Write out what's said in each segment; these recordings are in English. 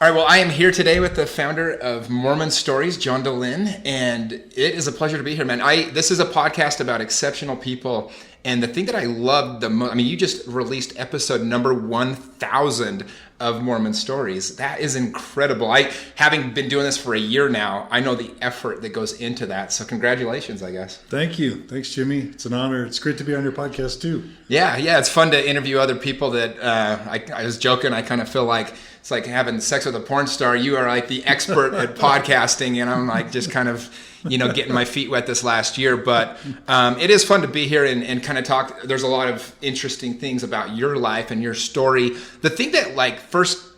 All right, well, I am here today with the founder of Mormon Stories, John Dehlin, and it is a pleasure to be here, man. This is a podcast about exceptional people, and the thing that I loved the most, you just released episode number 1000 of Mormon Stories. That is incredible. Having been doing this for a year now, I know the effort that goes into that, so congratulations, I guess. Thank you. Thanks, Jimmy. It's an honor. It's great to be on your podcast, too. Yeah, it's fun to interview other people that, I was joking, I kind of feel like it's like having sex with a porn star. You are like the expert at podcasting, and I'm like just kind of, getting my feet wet this last year. But it is fun to be here and kind of talk. There's a lot of interesting things about your life and your story. The thing that first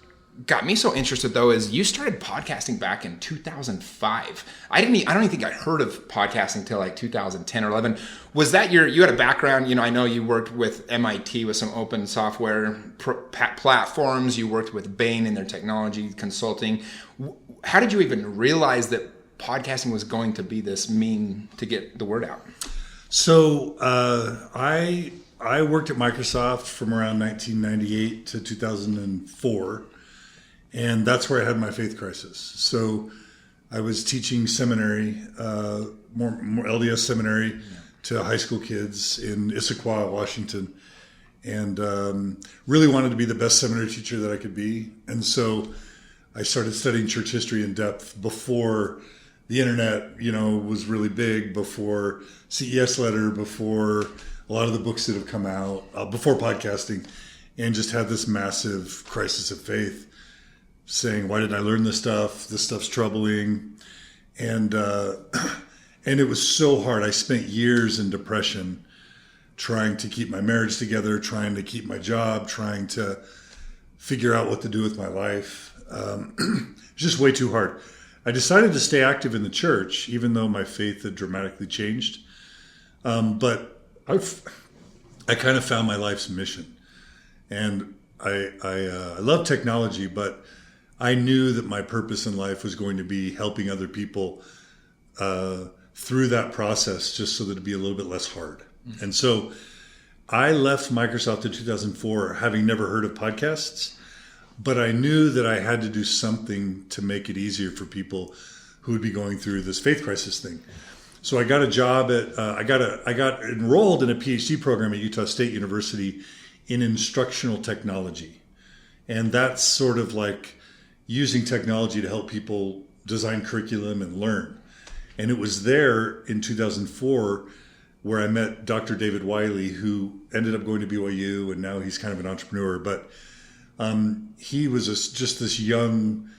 got me so interested though is you started podcasting back in 2005. I don't even think I heard of podcasting until 2010 or 11. Was that you had a background, I know you worked with MIT with some open software platforms. You worked with Bain in their technology consulting. How did you even realize that podcasting was going to be this mean to get the word out? So I worked at Microsoft from around 1998 to 2004. And that's where I had my faith crisis. So I was teaching seminary, more LDS seminary to high school kids in Issaquah, Washington, and really wanted to be the best seminary teacher that I could be. And so I started studying church history in depth before the internet, was really big, before CES Letter, before a lot of the books that have come out, before podcasting, and just had this massive crisis of faith. Saying, why did I learn this stuff? This stuff's troubling. And it was so hard. I spent years in depression trying to keep my marriage together, trying to keep my job, trying to figure out what to do with my life. It's just way too hard. I decided to stay active in the church, even though my faith had dramatically changed. But I kind of found my life's mission. And I love technology, but I knew that my purpose in life was going to be helping other people through that process, just so that it'd be a little bit less hard. Mm-hmm. And so I left Microsoft in 2004, having never heard of podcasts, but I knew that I had to do something to make it easier for people who would be going through this faith crisis thing. So I got a job at, I got enrolled in a Ph.D. program at Utah State University in instructional technology. And that's sort of like using technology to help people design curriculum and learn. And it was there in 2004 where I met Dr. David Wiley, who ended up going to BYU, and now he's kind of an entrepreneur. But he was just this young,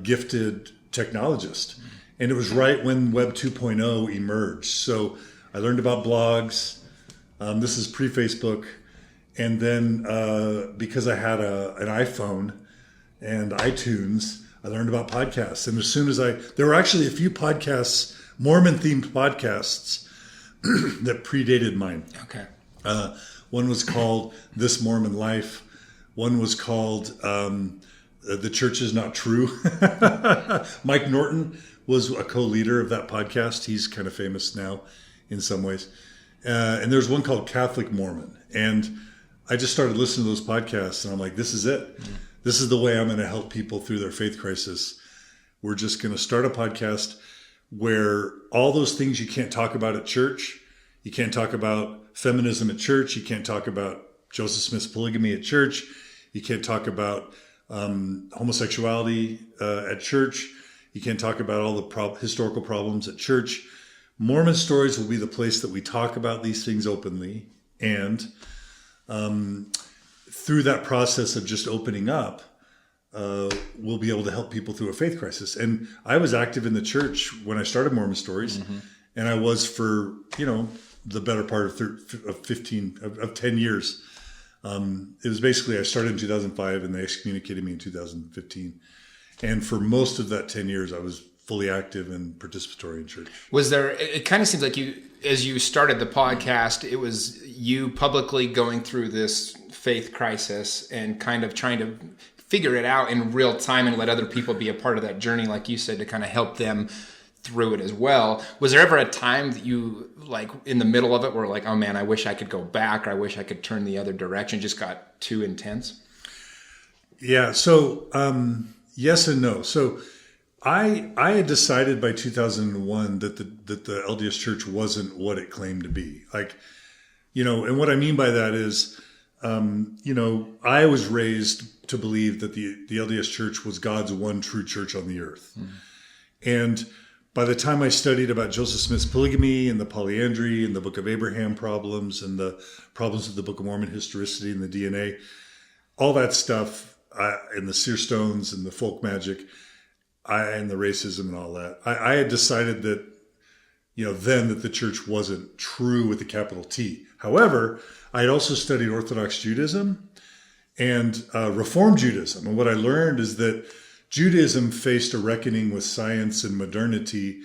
gifted technologist. And it was right when Web 2.0 emerged. So I learned about blogs. This is pre-Facebook. And then because I had an iPhone and iTunes, I learned about podcasts. And as soon as there were actually a few podcasts, Mormon-themed podcasts, that predated mine. Okay. One was called This Mormon Life. One was called The Church Is Not True. Mike Norton was a co-leader of that podcast. He's kind of famous now in some ways. And there's one called Catholic Mormon. And I just started listening to those podcasts, and I'm like, this is it. Mm-hmm. This is the way I'm going to help people through their faith crisis. We're just going to start a podcast where all those things you can't talk about at church, you can't talk about feminism at church, you can't talk about Joseph Smith's polygamy at church, you can't talk about homosexuality at church, you can't talk about all the historical problems at church. Mormon Stories will be the place that we talk about these things openly, and through that process of just opening up, we'll be able to help people through a faith crisis. And I was active in the church when I started Mormon Stories, mm-hmm. and I was for the better part of 10 years. It was basically, I started in 2005 and they excommunicated me in 2015. And for most of that 10 years, I was fully active and participatory in church. It kind of seems like as you started the podcast, it was you publicly going through this faith crisis and kind of trying to figure it out in real time and let other people be a part of that journey, like you said, to kind of help them through it as well. Was there ever a time that you, in the middle of it, were like, oh man, I wish I could go back, or I wish I could turn the other direction, just got too intense? Yeah. So Yes and no. So I had decided by 2001 that the LDS Church wasn't what it claimed to be. Like, and what I mean by that is, I was raised to believe that the LDS Church was God's one true church on the earth. Mm-hmm. And by the time I studied about Joseph Smith's polygamy and the polyandry and the Book of Abraham problems and the problems of the Book of Mormon historicity and the DNA, all that stuff, and the seer stones and the folk magic, and the racism and all that, I had decided that, then that the church wasn't true with a capital T. However, I had also studied Orthodox Judaism and Reform Judaism. And what I learned is that Judaism faced a reckoning with science and modernity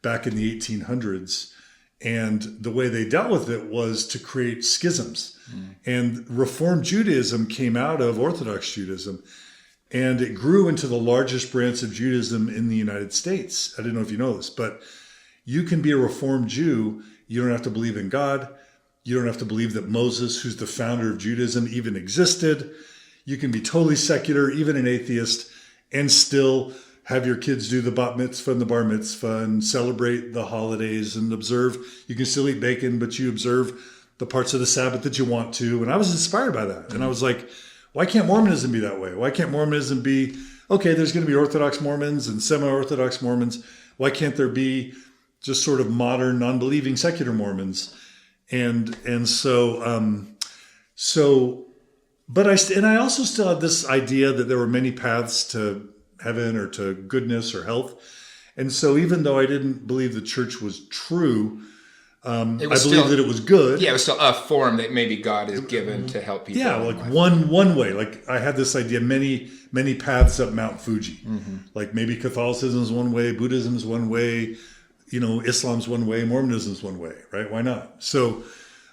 back in the 1800s. And the way they dealt with it was to create schisms. Mm. And Reform Judaism came out of Orthodox Judaism. And it grew into the largest branch of Judaism in the United States. I didn't know if you know this, but you can be a Reformed Jew. You don't have to believe in God. You don't have to believe that Moses, who's the founder of Judaism, even existed. You can be totally secular, even an atheist, and still have your kids do the bat mitzvah and the bar mitzvah and celebrate the holidays and observe. You can still eat bacon, but you observe the parts of the Sabbath that you want to. And I was inspired by that. And I was like, why can't Mormonism be that way? Why can't Mormonism be, okay, there's going to be Orthodox Mormons and semi-Orthodox Mormons. Why can't there be just sort of modern, non-believing secular Mormons? And but I also still had this idea that there were many paths to heaven or to goodness or health. And so even though I didn't believe the church was true, I believed that it was good. Yeah, it was still a form that maybe God has given to help people. Yeah, like one way. Like I had this idea, many paths up Mount Fuji. Mm-hmm. Like maybe Catholicism is one way, Buddhism is one way, Islam's one way, Mormonism's one way, right? Why not? So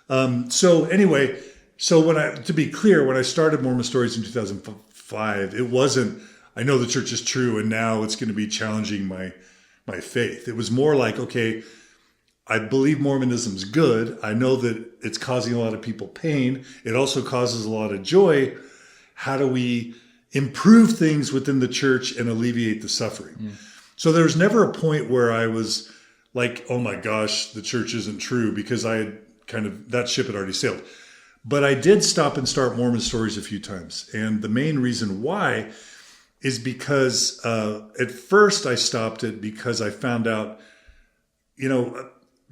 anyway, to be clear, when I started Mormon Stories in 2005, it wasn't, I know the church is true and now it's going to be challenging my faith. It was more like, okay, I believe Mormonism is good. I know that it's causing a lot of people pain. It also causes a lot of joy. How do we improve things within the church and alleviate the suffering? Mm. So there was never a point where I was like, oh my gosh, the church isn't true, because I had that ship had already sailed. But I did stop and start Mormon Stories a few times. And the main reason why is because at first I stopped it because I found out,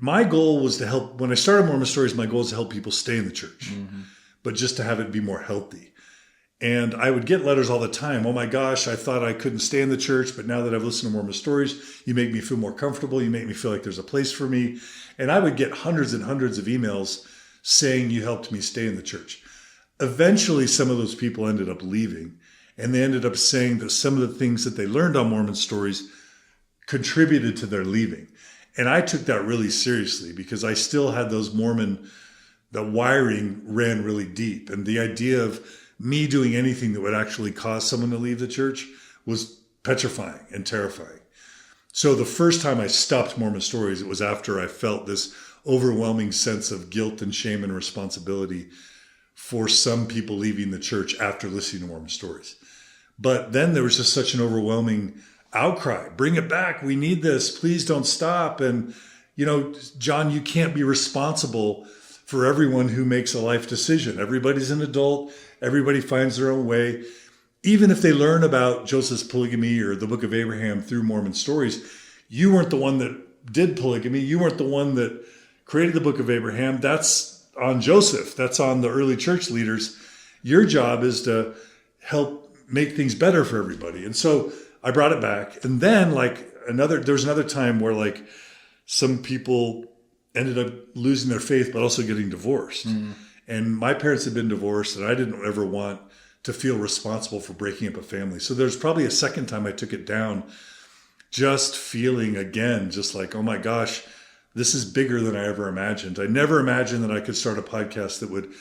my goal was to help. When I started Mormon Stories, my goal was to help people stay in the church, mm-hmm. but just to have it be more healthy. And I would get letters all the time. Oh my gosh, I thought I couldn't stay in the church, but now that I've listened to Mormon Stories, you make me feel more comfortable. You make me feel like there's a place for me. And I would get hundreds and hundreds of emails saying you helped me stay in the church. Eventually, some of those people ended up leaving, and they ended up saying that some of the things that they learned on Mormon Stories contributed to their leaving. And I took that really seriously because I still had the wiring ran really deep. And the idea of me doing anything that would actually cause someone to leave the church was petrifying and terrifying. So the first time I stopped Mormon Stories, it was after I felt this overwhelming sense of guilt and shame and responsibility for some people leaving the church after listening to Mormon Stories. But then there was just such an overwhelming outcry. Bring it back. We need this. Please don't stop. And, John, you can't be responsible for everyone who makes a life decision. Everybody's an adult. Everybody finds their own way. Even if they learn about Joseph's polygamy or the Book of Abraham through Mormon Stories, you weren't the one that did polygamy. You weren't the one that created the Book of Abraham. That's on Joseph. That's on the early church leaders. Your job is to help make things better for everybody. And so I brought it back. And then there was another time where some people ended up losing their faith, but also getting divorced. Mm-hmm. And my parents had been divorced, and I didn't ever want to feel responsible for breaking up a family. So there's probably a second time I took it down, just feeling again, just like, oh my gosh, this is bigger than I ever imagined. I never imagined that I could start a podcast that would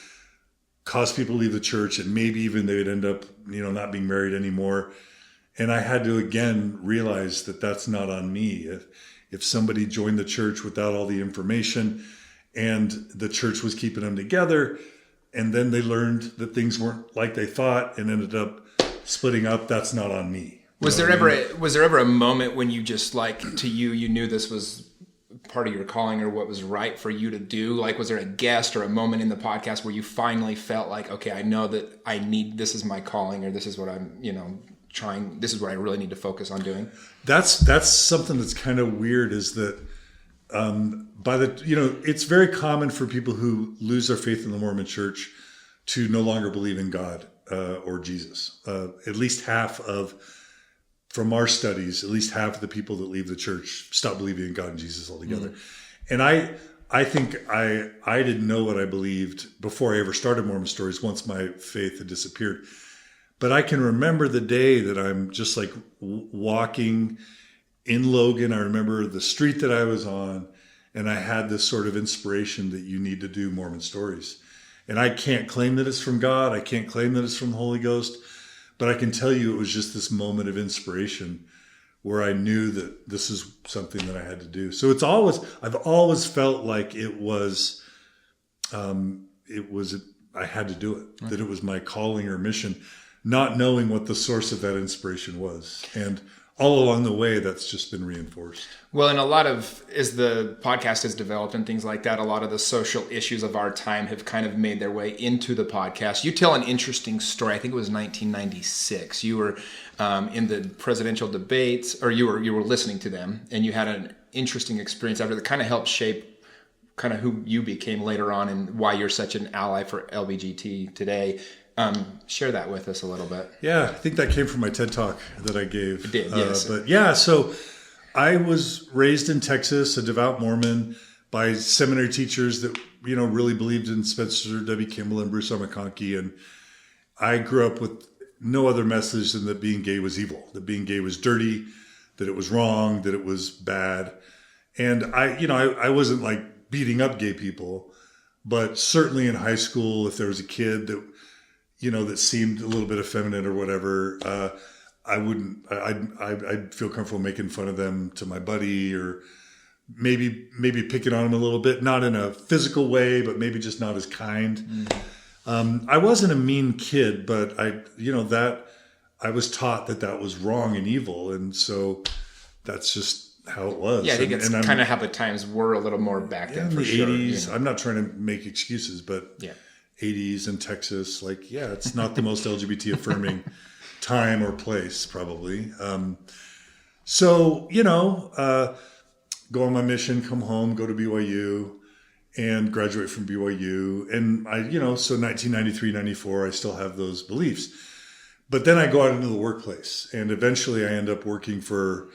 cause people to leave the church, and maybe even they would end up, not being married anymore. And I had to again realize that that's not on me. If somebody joined the church without all the information and the church was keeping them together, and then they learned that things weren't like they thought and ended up splitting up, that's not on me. Was there ever a moment when you just like, to you knew this was part of your calling or what was right for you to do? Like, was there a guest or a moment in the podcast where you finally felt like, okay, I know that this is my calling, or this is what I'm, trying, this is what I really need to focus on doing? That's something that's kind of weird, is that it's very common for people who lose their faith in the Mormon Church to no longer believe in God or Jesus. At least from our studies, at least half of the people that leave the church stop believing in God and Jesus altogether. Mm-hmm. And I think I didn't know what I believed before I ever started Mormon Stories, once my faith had disappeared. But I can remember the day that I'm just like walking in Logan. I remember the street that I was on, and I had this sort of inspiration that you need to do Mormon Stories. And I can't claim that it's from God. I can't claim that it's from the Holy Ghost. But I can tell you it was just this moment of inspiration where I knew that this is something that I had to do. So I've always felt like I had to do it, that it was my calling or mission, not knowing what the source of that inspiration was. And all along the way, that's just been reinforced. Well, and as the podcast has developed and things like that, a lot of the social issues of our time have kind of made their way into the podcast. You tell an interesting story. I think it was 1996. You were in the presidential debates, or you were listening to them, and you had an interesting experience after that kind of helped shape kind of who you became later on and why you're such an ally for LGBT today. Share that with us a little bit. Yeah, I think that came from my TED Talk that I gave. It did, yes. But yeah, so I was raised in Texas, a devout Mormon, by seminary teachers that, really believed in Spencer W. Kimball and Bruce R. McConkie. And I grew up with no other message than that being gay was evil, that being gay was dirty, that it was wrong, that it was bad. And I wasn't like beating up gay people, but certainly in high school, if there was a kid that that seemed a little bit effeminate or whatever, I'd feel comfortable making fun of them to my buddy, or maybe picking on him a little bit, not in a physical way, but maybe just not as kind. Mm-hmm. I wasn't a mean kid, but I was taught that was wrong and evil. And so that's just how it was. Yeah, I think it's kind of how the times were a little more back then, in for the sure. 80s. I'm not trying to make excuses, but yeah. 80s in Texas, it's not the most LGBT affirming time or place, probably. Go on my mission, come home, go to BYU, and graduate from BYU. And so 1993, 94, I still have those beliefs. But then I go out into the workplace, and eventually I end up working for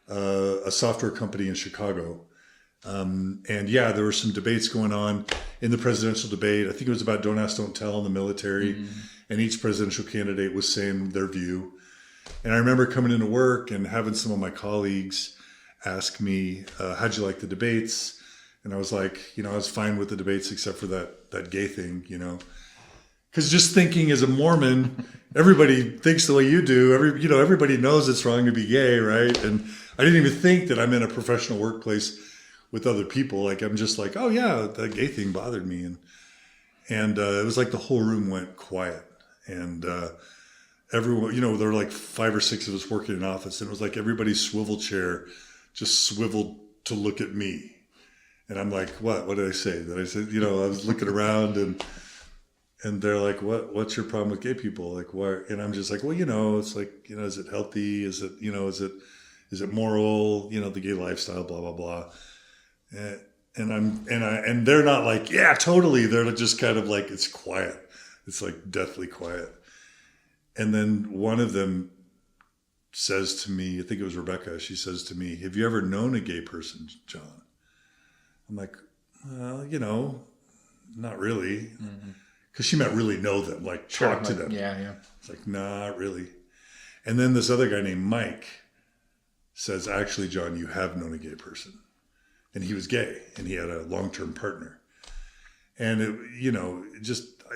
a software company in Chicago. There were some debates going on in the presidential debate. I think it was about don't ask, don't tell in the military. Mm-hmm. And each presidential candidate was saying their view. And I remember coming into work and having some of my colleagues ask me, how'd you like the debates? And I was like, I was fine with the debates except for that gay thing, Because just thinking as a Mormon, everybody thinks the way you do. Everybody knows it's wrong to be gay, right? And I didn't even think that I'm in a professional workplace with other people. Like, I'm just like, oh yeah, that gay thing bothered me. And it was like the whole room went quiet. And everyone, there were like 5 or 6 of us working in an office, and it was like everybody's swivel chair just swiveled to look at me. And I'm like, what did I say? That I said, I was looking around, and they're like, what's your problem with gay people? Like, why? And I'm just like, well, it's like, is it healthy? Is it, is it moral? The gay lifestyle, blah, blah, blah. And they're not like, yeah, totally. They're just kind of like, it's quiet. It's like deathly quiet. And then one of them says to me, I think it was Rebecca, she says to me, have you ever known a gay person, John? I'm like, well, not really. Mm-hmm. Because she meant really know them, like talk to them. Yeah. It's like, not really. And then this other guy named Mike says, actually, John, you have known a gay person. And he was gay, and he had a long-term partner. And it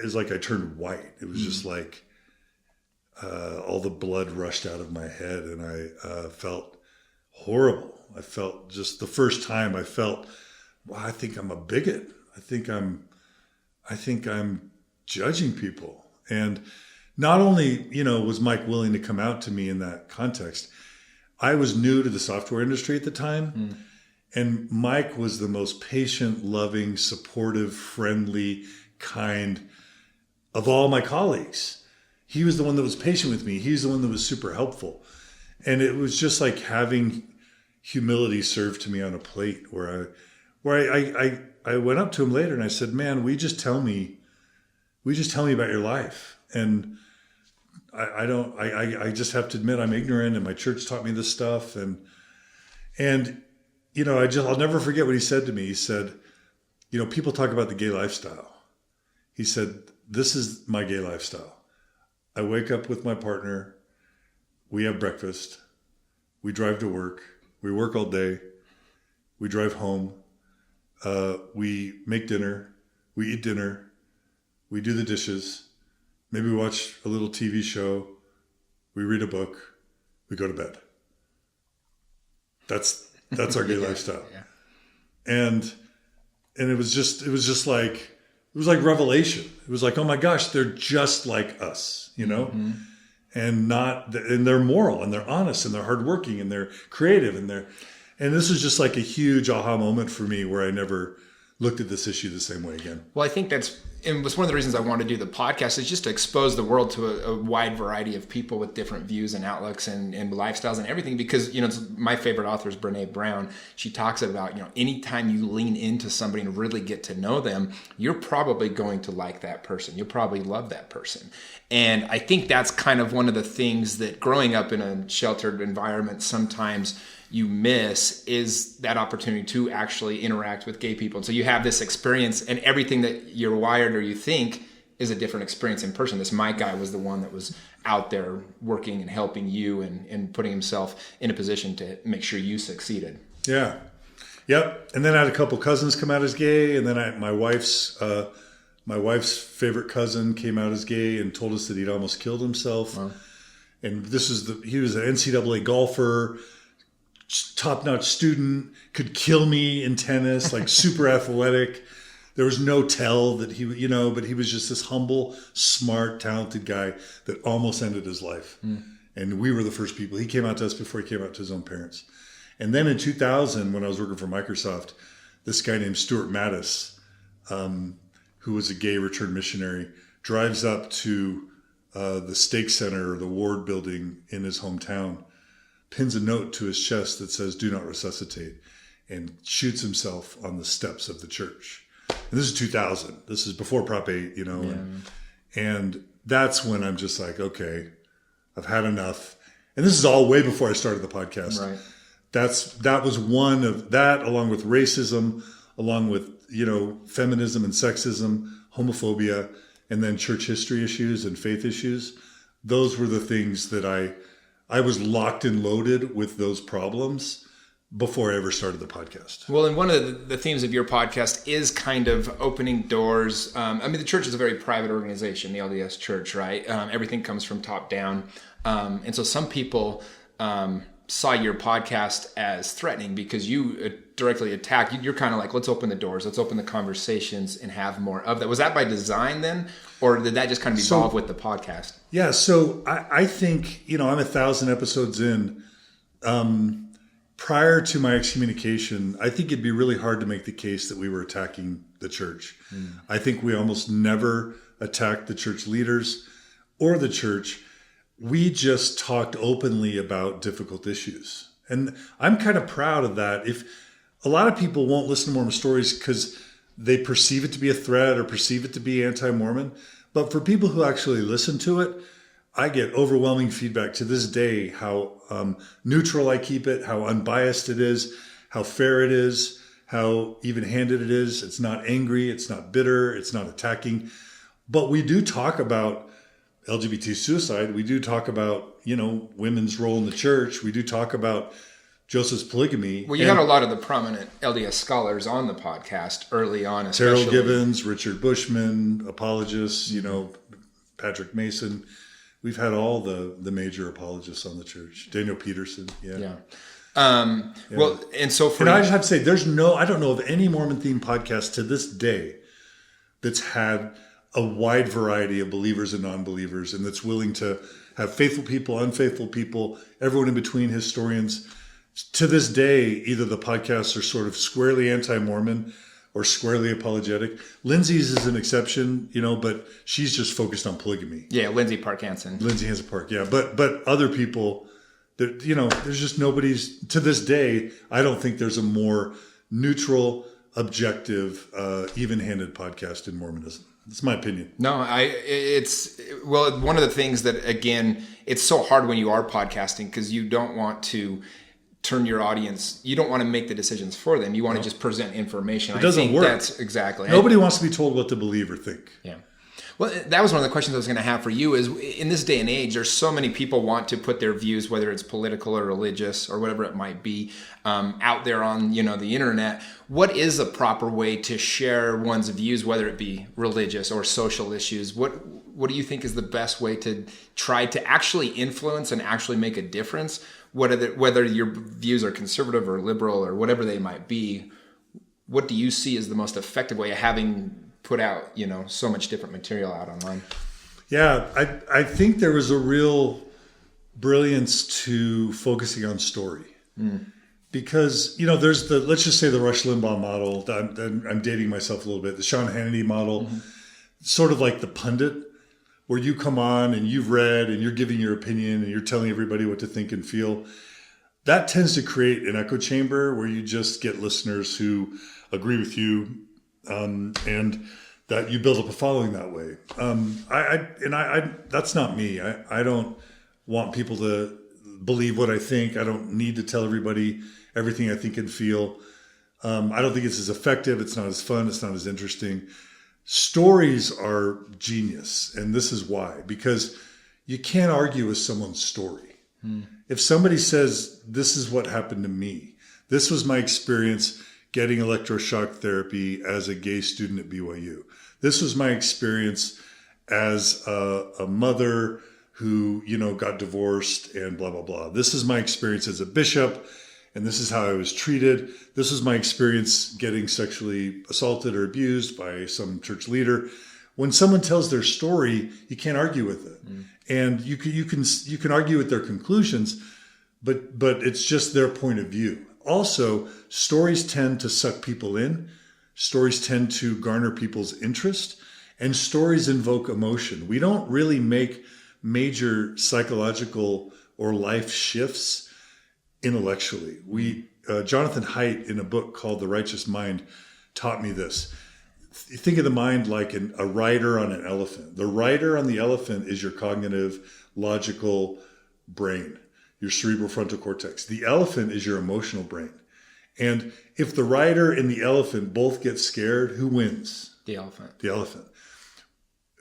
was like I turned white. It was just like all the blood rushed out of my head, and I felt horrible. I felt just the first time I felt, wow, I think I'm a bigot. I think I'm judging people. And not only, was Mike willing to come out to me in that context, I was new to the software industry at the time. And Mike was the most patient, loving, supportive, friendly, kind of all my colleagues. He was the one that was patient with me. He was the one that was super helpful. And it was just like having humility served to me on a plate where I went up to him later and I said, man, will you just tell me about your life? And I just have to admit I'm ignorant, and my church taught me this stuff. And I'll never forget what he said to me. He said, people talk about the gay lifestyle. He said, this is my gay lifestyle. I wake up with my partner. We have breakfast. We drive to work. We work all day. We drive home. We make dinner. We eat dinner. We do the dishes. Maybe we watch a little TV show. We read a book. We go to bed. That's our gay lifestyle. Yeah. And it was like revelation. It was like, oh my gosh, they're just like us, Mm-hmm. And they're moral, and they're honest, and they're hardworking, and they're creative, and this was just like a huge aha moment for me where I never looked at this issue the same way again. Well, I think it was one of the reasons I wanted to do the podcast, is just to expose the world to a wide variety of people with different views and outlooks and lifestyles and everything. Because, my favorite author is Brene Brown. She talks about, anytime you lean into somebody and really get to know them, you're probably going to like that person. You'll probably love that person. And I think that's kind of one of the things that growing up in a sheltered environment sometimes you miss, is that opportunity to actually interact with gay people. And so you have this experience, and everything that you're wired or you think is a different experience in person. This Mike guy was the one that was out there working and helping you and putting himself in a position to make sure you succeeded. Yeah. Yep. And then I had a couple cousins come out as gay, and then my wife's favorite cousin came out as gay and told us that he'd almost killed himself. Wow. And he was an NCAA golfer, top-notch student, could kill me in tennis, like super athletic. There was no tell that he, but he was just this humble, smart, talented guy that almost ended his life. And we were the first people. He came out to us before he came out to his own parents. And then in 2000, when I was working for Microsoft, this guy named Stuart Mattis, who was a gay returned missionary, drives up to the Stake Center or the Ward building in his hometown, pins a note to his chest that says, "Do not resuscitate," and shoots himself on the steps of the church. And this is 2000. This is before Prop 8, and that's when I'm just like, okay, I've had enough. And this is all way before I started the podcast. Right. That was one of that, along with racism, along with, feminism and sexism, homophobia, and then church history issues and faith issues. Those were the things that I was locked and loaded with those problems before I ever started the podcast. Well, and one of the themes of your podcast is kind of opening doors. The church is a very private organization, the LDS Church, right? Everything comes from top down. And so some people saw your podcast as threatening because you directly attack. You're kind of like, let's open the doors, let's open the conversations and have more of that. Was that by design then? Or did that just kind of evolve with the podcast? Yeah, so I think, I'm 1,000 episodes in. Prior to my excommunication, I think it'd be really hard to make the case that we were attacking the church. I think we almost never attacked the church leaders or the church. We just talked openly about difficult issues. And I'm kind of proud of that. If a lot of people won't listen to Mormon Stories because they perceive it to be a threat or perceive it to be anti-Mormon. But for people who actually listen to it, I get overwhelming feedback to this day, how neutral I keep it, how unbiased it is, how fair it is, how even-handed it is. It's not angry, it's not bitter, it's not attacking. But we do talk about LGBT suicide. We do talk about, women's role in the church. We do talk about Joseph's polygamy. Well, you had a lot of the prominent LDS scholars on the podcast early on, especially. Terrell Givens, Richard Bushman, apologists, Patrick Mason. We've had all the major apologists on the church. Daniel Peterson, yeah. Well, and so for... And I just have to say, I don't know of any Mormon-themed podcast to this day that's had a wide variety of believers and non-believers, and that's willing to have faithful people, unfaithful people, everyone in between, historians. To this day, either the podcasts are sort of squarely anti-Mormon or squarely apologetic. Lindsay's is an exception, but she's just focused on polygamy. Yeah, Lindsay Park Hansen. Lindsay Hansen Park, yeah. But other people, that there's just nobody's, to this day, I don't think there's a more neutral, objective, even-handed podcast in Mormonism. That's my opinion. No, one of the things that, again, it's so hard when you are podcasting because you don't want to turn your audience, you don't want to make the decisions for them. You want to just present information. It doesn't work. That's exactly. Nobody wants to be told what to believe or think. Yeah. Well, that was one of the questions I was going to have for you is, in this day and age, there's so many people want to put their views, whether it's political or religious or whatever it might be, out there on, the internet. What is a proper way to share one's views, whether it be religious or social issues? What do you think is the best way to try to actually influence and actually make a difference? Whether your views are conservative or liberal or whatever they might be, what do you see as the most effective way of having put out, so much different material out online? Yeah, I think there was a real brilliance to focusing on story. Because, there's let's just say the Rush Limbaugh model. I'm dating myself a little bit. The Sean Hannity model, sort of like the pundit, where you come on and you've read and you're giving your opinion and you're telling everybody what to think and feel. That tends to create an echo chamber where you just get listeners who agree with you, and that you build up a following that way. I that's not me. I don't want people to believe what I think. I don't need to tell everybody everything I think and feel. I don't think it's as effective. It's not as fun. It's not as interesting. Stories are genius. And this is why. Because you can't argue with someone's story. If somebody says, this is what happened to me, this was my experience getting electroshock therapy as a gay student at BYU. This was my experience as a mother who, got divorced and blah, blah, blah. This is my experience as a bishop, and this is how I was treated. This was my experience getting sexually assaulted or abused by some church leader. When someone tells their story, you can't argue with it. And you can argue with their conclusions, but it's just their point of view. Also, stories tend to suck people in. Stories tend to garner people's interest, and stories invoke emotion. We don't really make major psychological or life shifts intellectually. Jonathan Haidt, in a book called The Righteous Mind, taught me this. Think of the mind like a rider on an elephant. The rider on the elephant is your cognitive, logical brain, your cerebral frontal cortex. The elephant is your emotional brain. And if the rider and the elephant both get scared, who wins? The elephant. The elephant.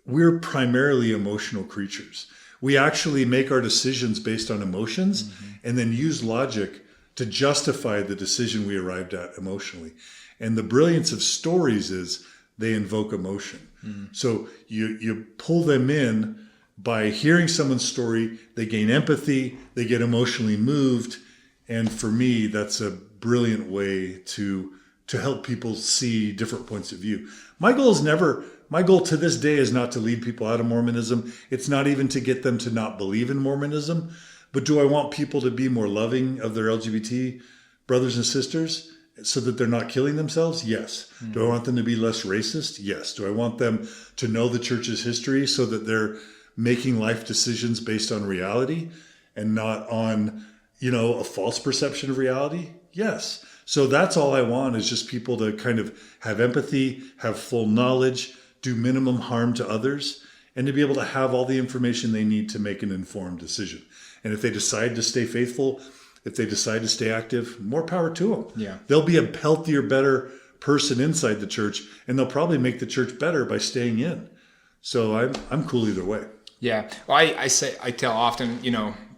We're primarily emotional creatures. We actually make our decisions based on emotions and then use logic to justify the decision we arrived at emotionally. And the brilliance of stories is they invoke emotion. So you pull them in by hearing someone's story, they gain empathy, they get emotionally moved. And for me, that's a brilliant way to help people see different points of view. My goal to this day is not to lead people out of Mormonism. It's not even to get them to not believe in Mormonism. But do I want people to be more loving of their LGBT brothers and sisters so that they're not killing themselves? Yes. Do I want them to be less racist? Yes. Do I want them to know the church's history so that they're making life decisions based on reality and not on, a false perception of reality? Yes. So that's all I want, is just people to kind of have empathy, have full knowledge, do minimum harm to others, and to be able to have all the information they need to make an informed decision. And if they decide to stay faithful, if they decide to stay active, more power to them. Yeah. They'll be a healthier, better person inside the church, and they'll probably make the church better by staying in. So I'm cool either way. Yeah. Well, I tell often,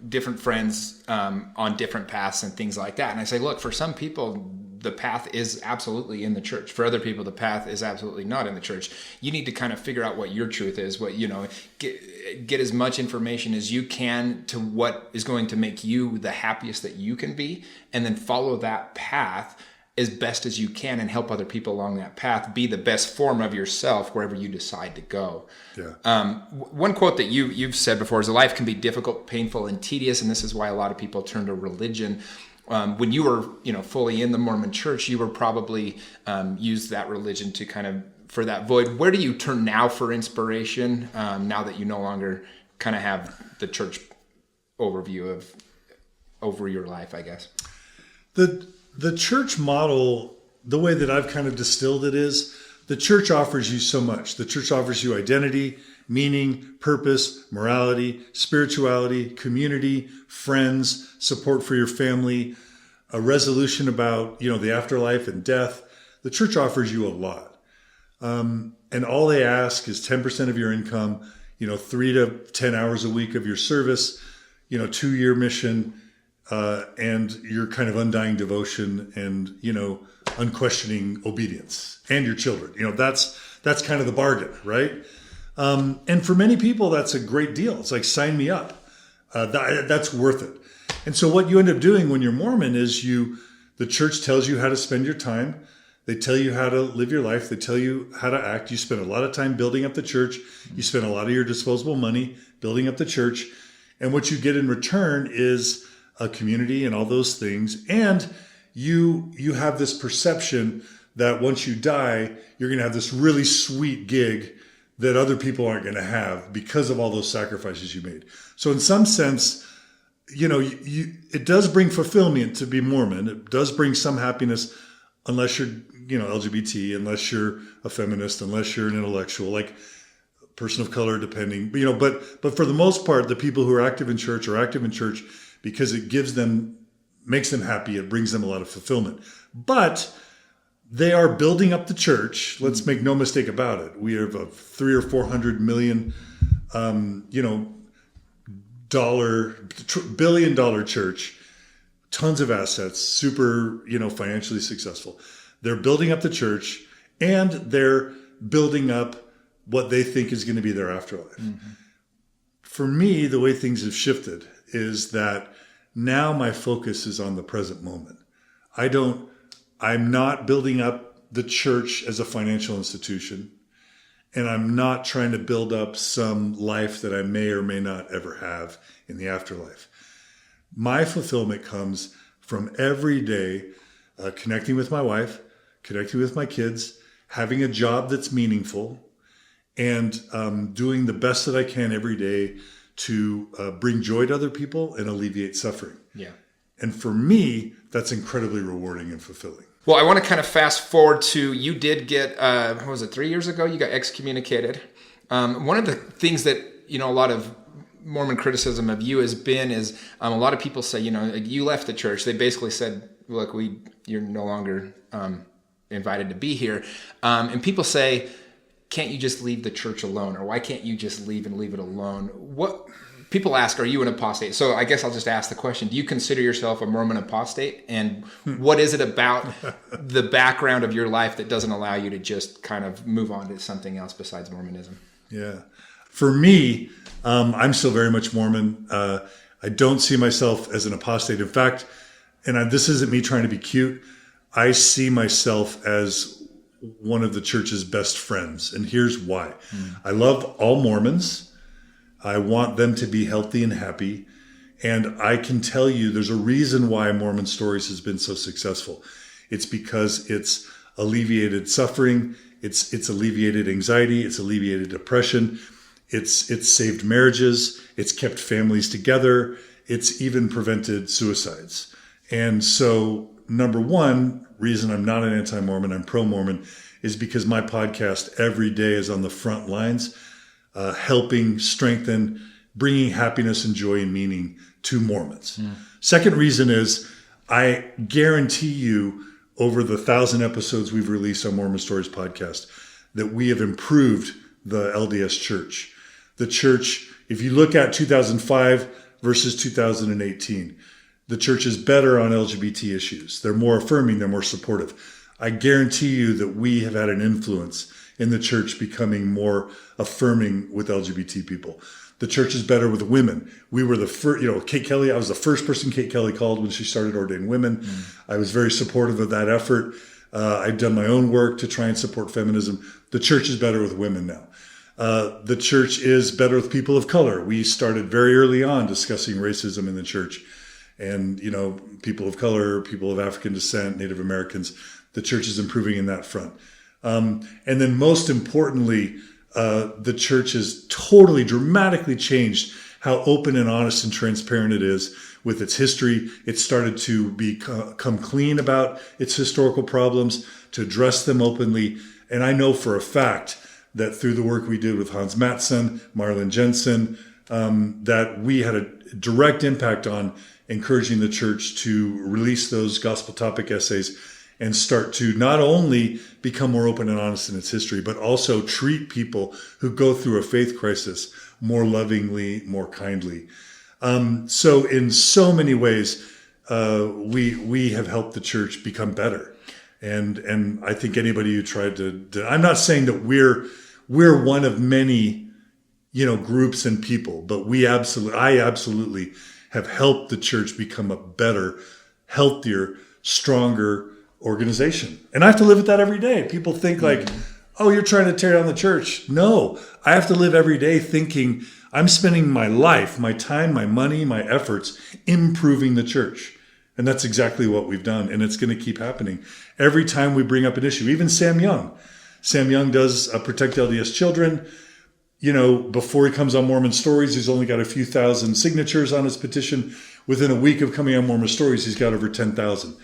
different friends on different paths and things like that. And I say, look, for some people, the path is absolutely in the church. For other people, the path is absolutely not in the church. You need to kind of figure out what your truth is, get as much information as you can to what is going to make you the happiest that you can be, and then follow that path as best as you can and help other people along that path. Be the best form of yourself wherever you decide to go. Yeah. One quote that you've said before is, life can be difficult, painful, and tedious, and this is why a lot of people turn to religion. When you were, fully in the Mormon church, you were probably used that religion to kind of for that void. Where do you turn now for inspiration? Now that you no longer kind of have the church overview over your life, I guess. The church model, the way that I've kind of distilled it is, the church offers you so much. The church offers you identity, meaning, purpose, morality, spirituality, community, friends, support for your family, a resolution about, the afterlife and death. The church offers you a lot. And all they ask is 10% of your income, 3 to 10 hours a week of your service, 2-year mission, and your kind of undying devotion and, unquestioning obedience, and your children. That's kind of the bargain, right? And for many people, that's a great deal. It's like, sign me up. That's worth it. And so what you end up doing when you're Mormon is the church tells you how to spend your time. They tell you how to live your life. They tell you how to act. You spend a lot of time building up the church. You spend a lot of your disposable money building up the church. And what you get in return is a community and all those things. And you have this perception that once you die, you're going to have this really sweet gig that other people aren't going to have because of all those sacrifices you made. So in some sense, it does bring fulfillment to be Mormon. It does bring some happiness, unless you're, LGBT, unless you're a feminist, unless you're an intellectual, like person of color, depending, but for the most part, the people who are active in church are active in church because it makes them happy. It brings them a lot of fulfillment, but they are building up the church. Let's make no mistake about it. We have a $300 or $400 million, billion-dollar church, tons of assets, super, financially successful. They're building up the church, and they're building up what they think is going to be their afterlife. Mm-hmm. For me, the way things have shifted is that now my focus is on the present moment. I'm not building up the church as a financial institution, and I'm not trying to build up some life that I may or may not ever have in the afterlife. My fulfillment comes from every day connecting with my wife, connecting with my kids, having a job that's meaningful, and doing the best that I can every day to bring joy to other people and alleviate suffering. Yeah. And for me, that's incredibly rewarding and fulfilling. Well, I want to kind of fast forward to, you did get, 3 years ago? You got excommunicated. One of the things that, a lot of Mormon criticism of you has been is a lot of people say, you left the church. They basically said, look, you're no longer invited to be here. And people say, can't you just leave the church alone? Or why can't you just leave and leave it alone? What people ask, are you an apostate? So I guess I'll just ask the question, do you consider yourself a Mormon apostate? And what is it about the background of your life that doesn't allow you to just kind of move on to something else besides Mormonism? Yeah. For me, I'm still very much Mormon. I don't see myself as an apostate. In fact, and this isn't me trying to be cute, I see myself as one of the church's best friends. And here's why. I love all Mormons. I want them to be healthy and happy. And I can tell you there's a reason why Mormon Stories has been so successful. It's because it's alleviated suffering. It's alleviated anxiety. It's alleviated depression. It's saved marriages. It's kept families together. It's even prevented suicides. And so, number one reason I'm not an anti-Mormon, I'm pro-Mormon, is because my podcast every day is on the front lines, helping strengthen, bringing happiness and joy and meaning to Mormons. Second reason is I guarantee you over the 1,000 episodes we've released on Mormon Stories Podcast that we have improved the LDS church. The church, if you look at 2005 versus 2018, the church is better on LGBT issues. They're more affirming, they're more supportive. I guarantee you that we have had an influence in the church becoming more affirming with LGBT people. The church is better with women. We were the first, Kate Kelly, I was the first person Kate Kelly called when she started ordaining women. I was very supportive of that effort. I've done my own work to try and support feminism. The church is better with women now. The church is better with people of color. We started very early on discussing racism in the church. And, people of color, people of African descent, Native Americans, the church is improving in that front. And then most importantly, the church has totally dramatically changed how open and honest and transparent it is with its history. It started to become clean about its historical problems, to address them openly. And I know for a fact that through the work we did with Hans Mattson, Marlon Jensen, that we had a direct impact on encouraging the church to release those gospel topic essays and start to not only become more open and honest in its history, but also treat people who go through a faith crisis more lovingly, more kindly. So in so many ways, we have helped the church become better. And I think anybody who tried to I'm not saying that we're one of many, groups and people, but I absolutely have helped the church become a better, healthier, stronger organization. And I have to live with that every day. People think like, oh, you're trying to tear down the church. No, I have to live every day thinking I'm spending my life, my time, my money, my efforts improving the church. And that's exactly what we've done. And it's going to keep happening. Every time we bring up an issue, even Sam Young does Protect LDS Children. Before he comes on Mormon Stories, he's only got a few thousand signatures on his petition. Within a week of coming on Mormon Stories, he's got over 10,000.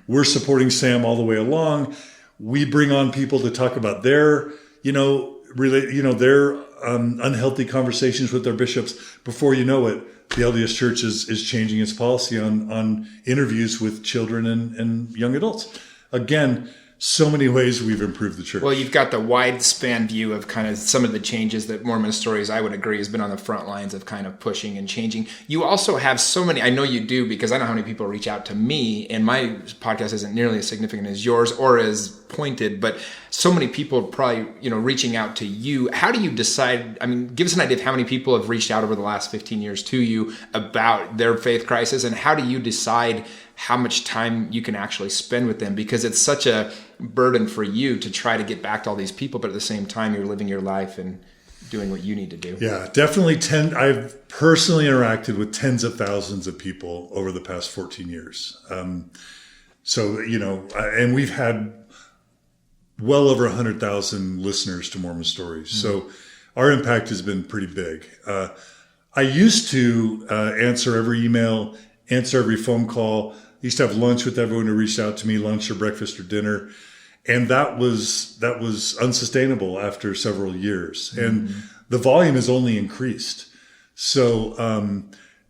We're supporting Sam all the way along. We bring on people to talk about their, their unhealthy conversations with their bishops. Before you know it, the LDS Church is changing its policy on interviews with children and young adults. Again, so many ways we've improved the church. Well, you've got the wide span view of kind of some of the changes that Mormon Stories, I would agree, has been on the front lines of kind of pushing and changing. You also have so many, I know you do, because I know how many people reach out to me, and my podcast isn't nearly as significant as yours or as pointed, but so many people probably, reaching out to you. How do you decide, give us an idea of how many people have reached out over the last 15 years to you about their faith crisis, and how do you decide how much time you can actually spend with them? Because it's such a burden for you to try to get back to all these people, but at the same time, you're living your life and doing what you need to do. Yeah, definitely. I've personally interacted with tens of thousands of people over the past 14 years. And we've had well over 100,000 listeners to Mormon Stories. Mm-hmm. So our impact has been pretty big. I used to answer every email, answer every phone call. I used to have lunch with everyone who reached out to me, lunch or breakfast or dinner. And that was unsustainable after several years. Mm-hmm. And the volume has only increased. So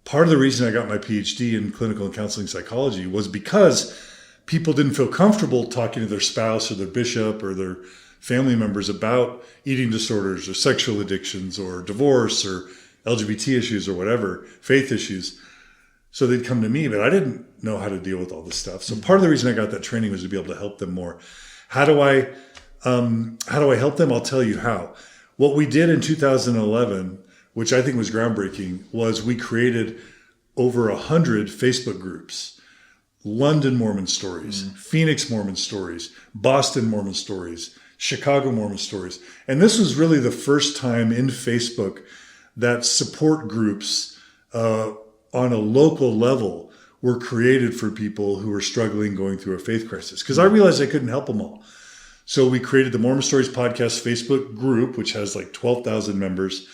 part of the reason I got my Ph.D. in clinical and counseling psychology was because people didn't feel comfortable talking to their spouse or their bishop or their family members about eating disorders or sexual addictions or divorce or LGBT issues or whatever, faith issues. So they'd come to me, but I didn't know how to deal with all this stuff. So part of the reason I got that training was to be able to help them more. How do I help them? I'll tell you how. What we did in 2011, which I think was groundbreaking, was we created over 100 Facebook groups. London Mormon Stories, Phoenix Mormon Stories, Boston Mormon Stories, Chicago Mormon Stories. And this was really the first time in Facebook that support groups on a local level were created for people who were struggling going through a faith crisis. Because I realized I couldn't help them all. So we created the Mormon Stories Podcast Facebook group, which has like 12,000 members.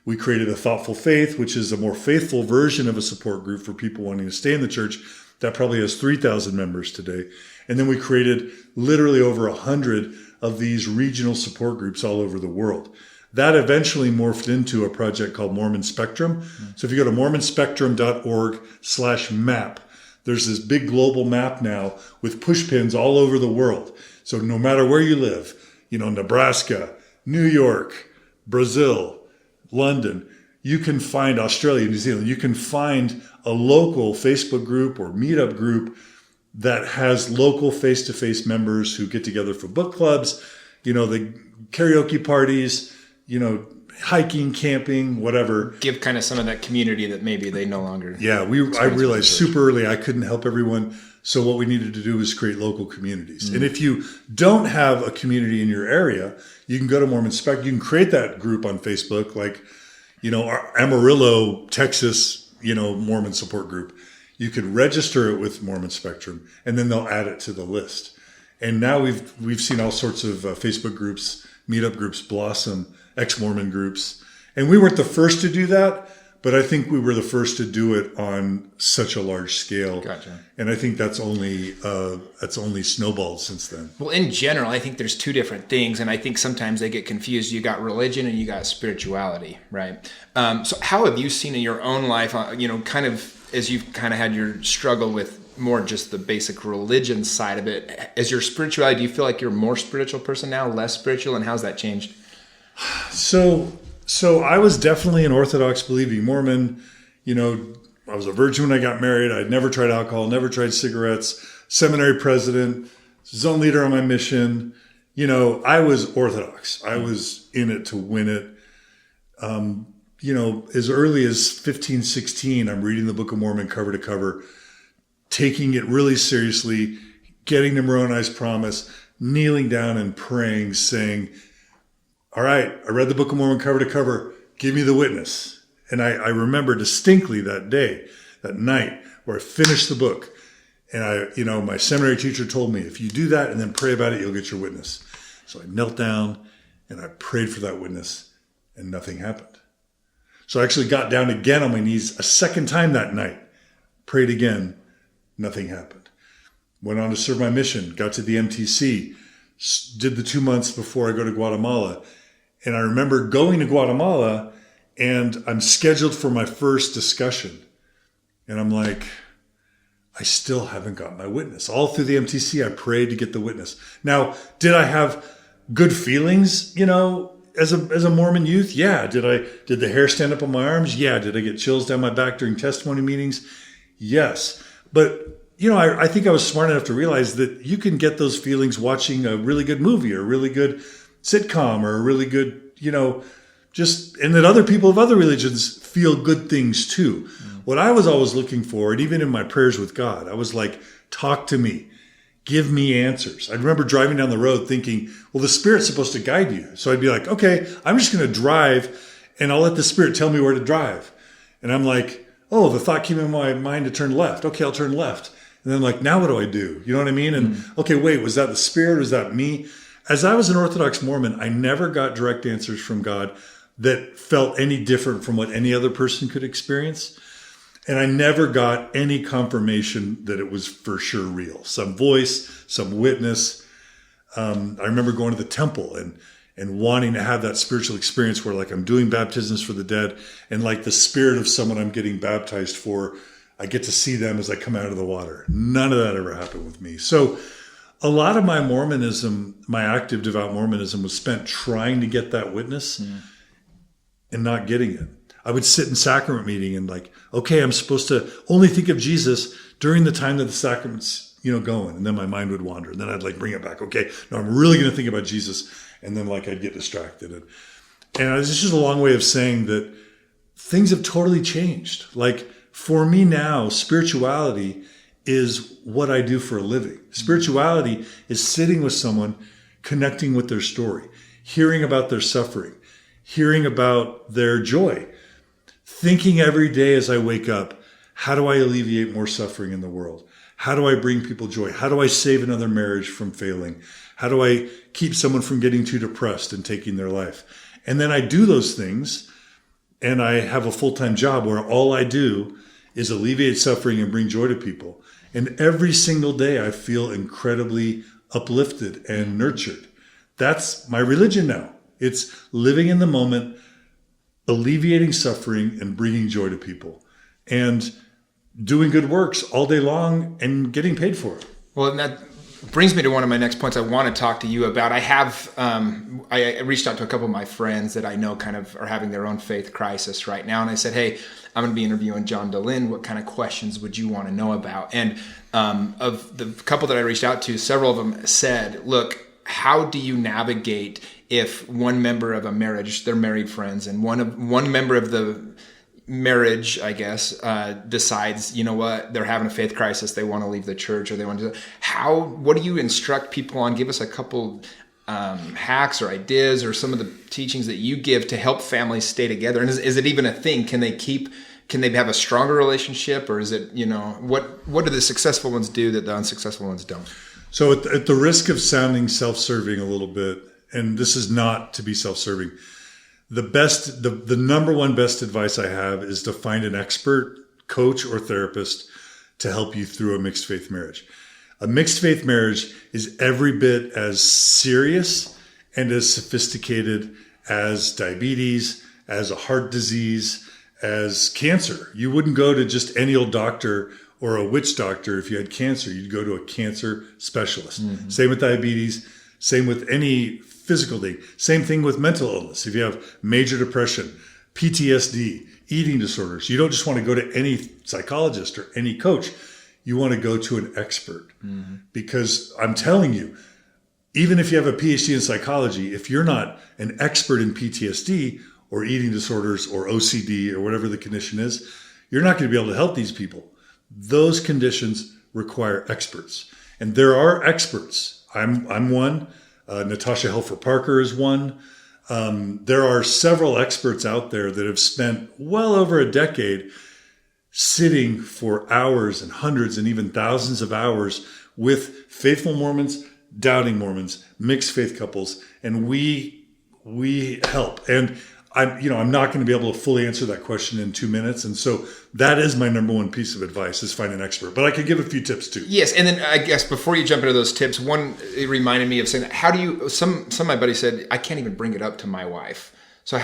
We created a Thoughtful Faith, which is a more faithful version of a support group for people wanting to stay in the church. That probably has 3,000 members today. And then we created literally over 100 of these regional support groups all over the world. That eventually morphed into a project called Mormon Spectrum. So if you go to mormonspectrum.org/map, there's this big global map now with push pins all over the world. So no matter where you live, Nebraska, New York, Brazil, London, you can find Australia, New Zealand, you can find a local Facebook group or meetup group that has local face-to-face members who get together for book clubs, the karaoke parties, hiking, camping, whatever. Give kind of some of that community that maybe they no longer. Yeah, I realized super early I couldn't help everyone. So what we needed to do was create local communities. And if you don't have a community in your area, you can go to Mormon Spectrum. You can create that group on Facebook, like, our Amarillo, Texas, Mormon support group. You could register it with Mormon Spectrum, and then they'll add it to the list. And now we've seen all sorts of Facebook groups, meetup groups blossom, ex-Mormon groups. And we weren't the first to do that, but I think we were the first to do it on such a large scale. Gotcha. And I think that's only snowballed since then. Well, in general, I think there's two different things, and I think sometimes they get confused. You got religion and you got spirituality, right? So how have you seen in your own life, kind of as you've kind of had your struggle with more just the basic religion side of it, as your spirituality, do you feel like you're a more spiritual person now, less spiritual, and how's that changed? So I was definitely an Orthodox believing Mormon. I was a virgin when I got married. I'd never tried alcohol, never tried cigarettes, seminary president, zone leader on my mission. I was Orthodox. I was in it to win it. As early as 15, 16, I'm reading the Book of Mormon cover to cover, taking it really seriously, getting the Moroni's promise, kneeling down and praying, saying, all right, I read the Book of Mormon cover to cover. Give me the witness. And I remember distinctly that day, that night, where I finished the book. And my seminary teacher told me, if you do that and then pray about it, you'll get your witness. So I knelt down and I prayed for that witness, and nothing happened. So I actually got down again on my knees a second time that night, prayed again, nothing happened. Went on to serve my mission, got to the MTC, did the 2 months before I go to Guatemala. And I remember going to Guatemala, and I'm scheduled for my first discussion. And I'm like, I still haven't got my witness. All through the MTC, I prayed to get the witness. Now, did I have good feelings, as a Mormon youth? Yeah. Did the hair stand up on my arms? Yeah. Did I get chills down my back during testimony meetings? Yes. But, I think I was smart enough to realize that you can get those feelings watching a really good movie or a really good sitcom or a really good, and that other people of other religions feel good things too. Mm. What I was always looking for, and even in my prayers with God, I was like, talk to me, give me answers. I remember driving down the road thinking, well, the Spirit's supposed to guide you. So I'd be like, okay, I'm just going to drive and I'll let the Spirit tell me where to drive. And I'm like, oh, the thought came in my mind to turn left. Okay, I'll turn left. And then like, now what do I do? You know what I mean? And okay, wait, was that the Spirit? Was that me? As I was an Orthodox Mormon, I never got direct answers from God that felt any different from what any other person could experience. And I never got any confirmation that it was for sure real. Some voice, some witness. I remember going to the temple and wanting to have that spiritual experience where like I'm doing baptisms for the dead, and like the spirit of someone I'm getting baptized for, I get to see them as I come out of the water. None of that ever happened with me. So a lot of my Mormonism, my active devout Mormonism, was spent trying to get that witness and not getting it. I would sit in sacrament meeting and like, okay, I'm supposed to only think of Jesus during the time that the sacrament's, going. And then my mind would wander. And then I'd like bring it back. Okay, no, I'm really going to think about Jesus. And then like I'd get distracted. And it's just a long way of saying that things have totally changed. Like for me now, spirituality is what I do for a living. Spirituality is sitting with someone, connecting with their story, hearing about their suffering, hearing about their joy, thinking every day as I wake up, how do I alleviate more suffering in the world? How do I bring people joy? How do I save another marriage from failing? How do I keep someone from getting too depressed and taking their life? And then I do those things, and I have a full-time job where all I do is alleviate suffering and bring joy to people. And every single day I feel incredibly uplifted and nurtured. That's my religion now. It's living in the moment, alleviating suffering and bringing joy to people, and doing good works all day long and getting paid for it. Well, and that brings me to one of my next points I want to talk to you about. I have, I reached out to a couple of my friends that I know kind of are having their own faith crisis right now. And I said, hey, I'm going to be interviewing John Dehlin. What kind of questions would you want to know about? And of the couple that I reached out to, several of them said, look, how do you navigate if one member of a marriage, they're married friends, and one member of the marriage, I guess, decides, you know what, they're having a faith crisis, they want to leave the church, or they want to, what do you instruct people on? Give us a couple hacks or ideas or some of the teachings that you give to help families stay together. And is it even a thing? Can they have a stronger relationship, or is it, what do the successful ones do that the unsuccessful ones don't? So at the risk of sounding self-serving a little bit, and this is not to be self-serving, the number one best advice I have is to find an expert coach or therapist to help you through a mixed faith marriage. A mixed faith marriage is every bit as serious and as sophisticated as diabetes, as a heart disease, as cancer. You wouldn't go to just any old doctor or a witch doctor if you had cancer. You'd go to a cancer specialist. Mm-hmm. Same with diabetes, same with any physical thing. Same thing with mental illness. If you have major depression, PTSD, eating disorders, you don't just want to go to any psychologist or any coach. You want to go to an expert. Mm-hmm. Because I'm telling you, even if you have a Ph.D. in psychology, if you're not an expert in PTSD or eating disorders or OCD or whatever the condition is, you're not going to be able to help these people. Those conditions require experts. And there are experts. I'm one. Natasha Helfer Parker is one. There are several experts out there that have spent well over a decade sitting for hours and hundreds and even thousands of hours with faithful Mormons, doubting Mormons, mixed faith couples, and we help. And I'm not going to be able to fully answer that question in 2 minutes. And so that is my number one piece of advice, is find an expert. But I could give a few tips too. Yes. And then I guess before you jump into those tips, it reminded me of saying, how do you, some of my buddies said, I can't even bring it up to my wife. So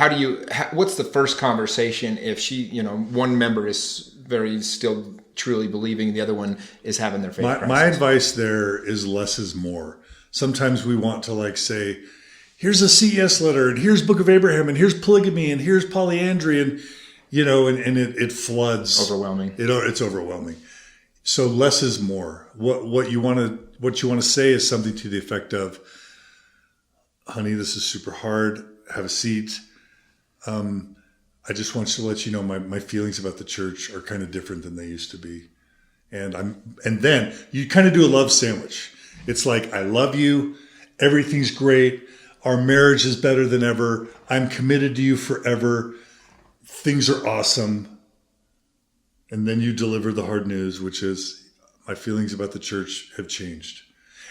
what's the first conversation if she, one member is very still truly believing, the other one is having their faith crisis? My advice there is less is more. Sometimes we want to say, here's a CES letter, and here's Book of Abraham, and here's polygamy, and here's polyandry, and it floods. Overwhelming. It's overwhelming. So less is more. What you want to say is something to the effect of, honey, this is super hard. Have a seat. I just want to let you know my feelings about the church are kind of different than they used to be. And then you kind of do a love sandwich. It's like, I love you. Everything's great. Our marriage is better than ever. I'm committed to you forever. Things are awesome. And then you deliver the hard news, which is, my feelings about the church have changed.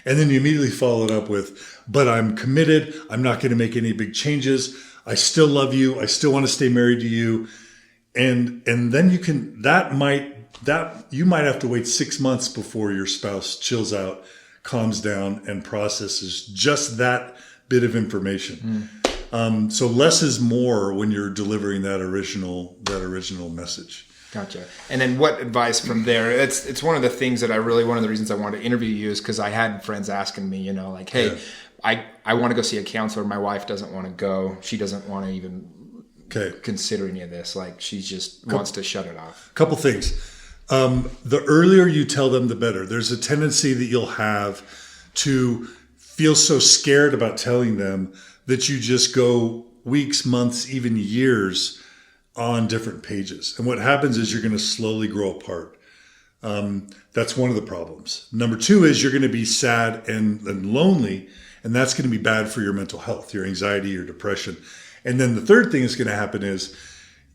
And then you immediately follow it up with, but I'm committed. I'm not going to make any big changes. I still love you. I still want to stay married to you. And then you might have to wait 6 months before your spouse chills out, calms down, and processes just that bit of information. So less is more when you're delivering that original message. Gotcha. And then what advice from there? It's one of the things that one of the reasons I wanted to interview you is because I had friends asking me, hey, yeah. I want to go see a counselor. My wife doesn't want to go. She doesn't want to even consider any of this. She just wants to shut it off. Couple things. The earlier you tell them, the better. There's a tendency that you'll have to feel so scared about telling them that you just go weeks, months, even years on different pages. And what happens is you're going to slowly grow apart. That's one of the problems. Number two is you're going to be sad and lonely, and that's going to be bad for your mental health, your anxiety, your depression. And then the third thing that's going to happen is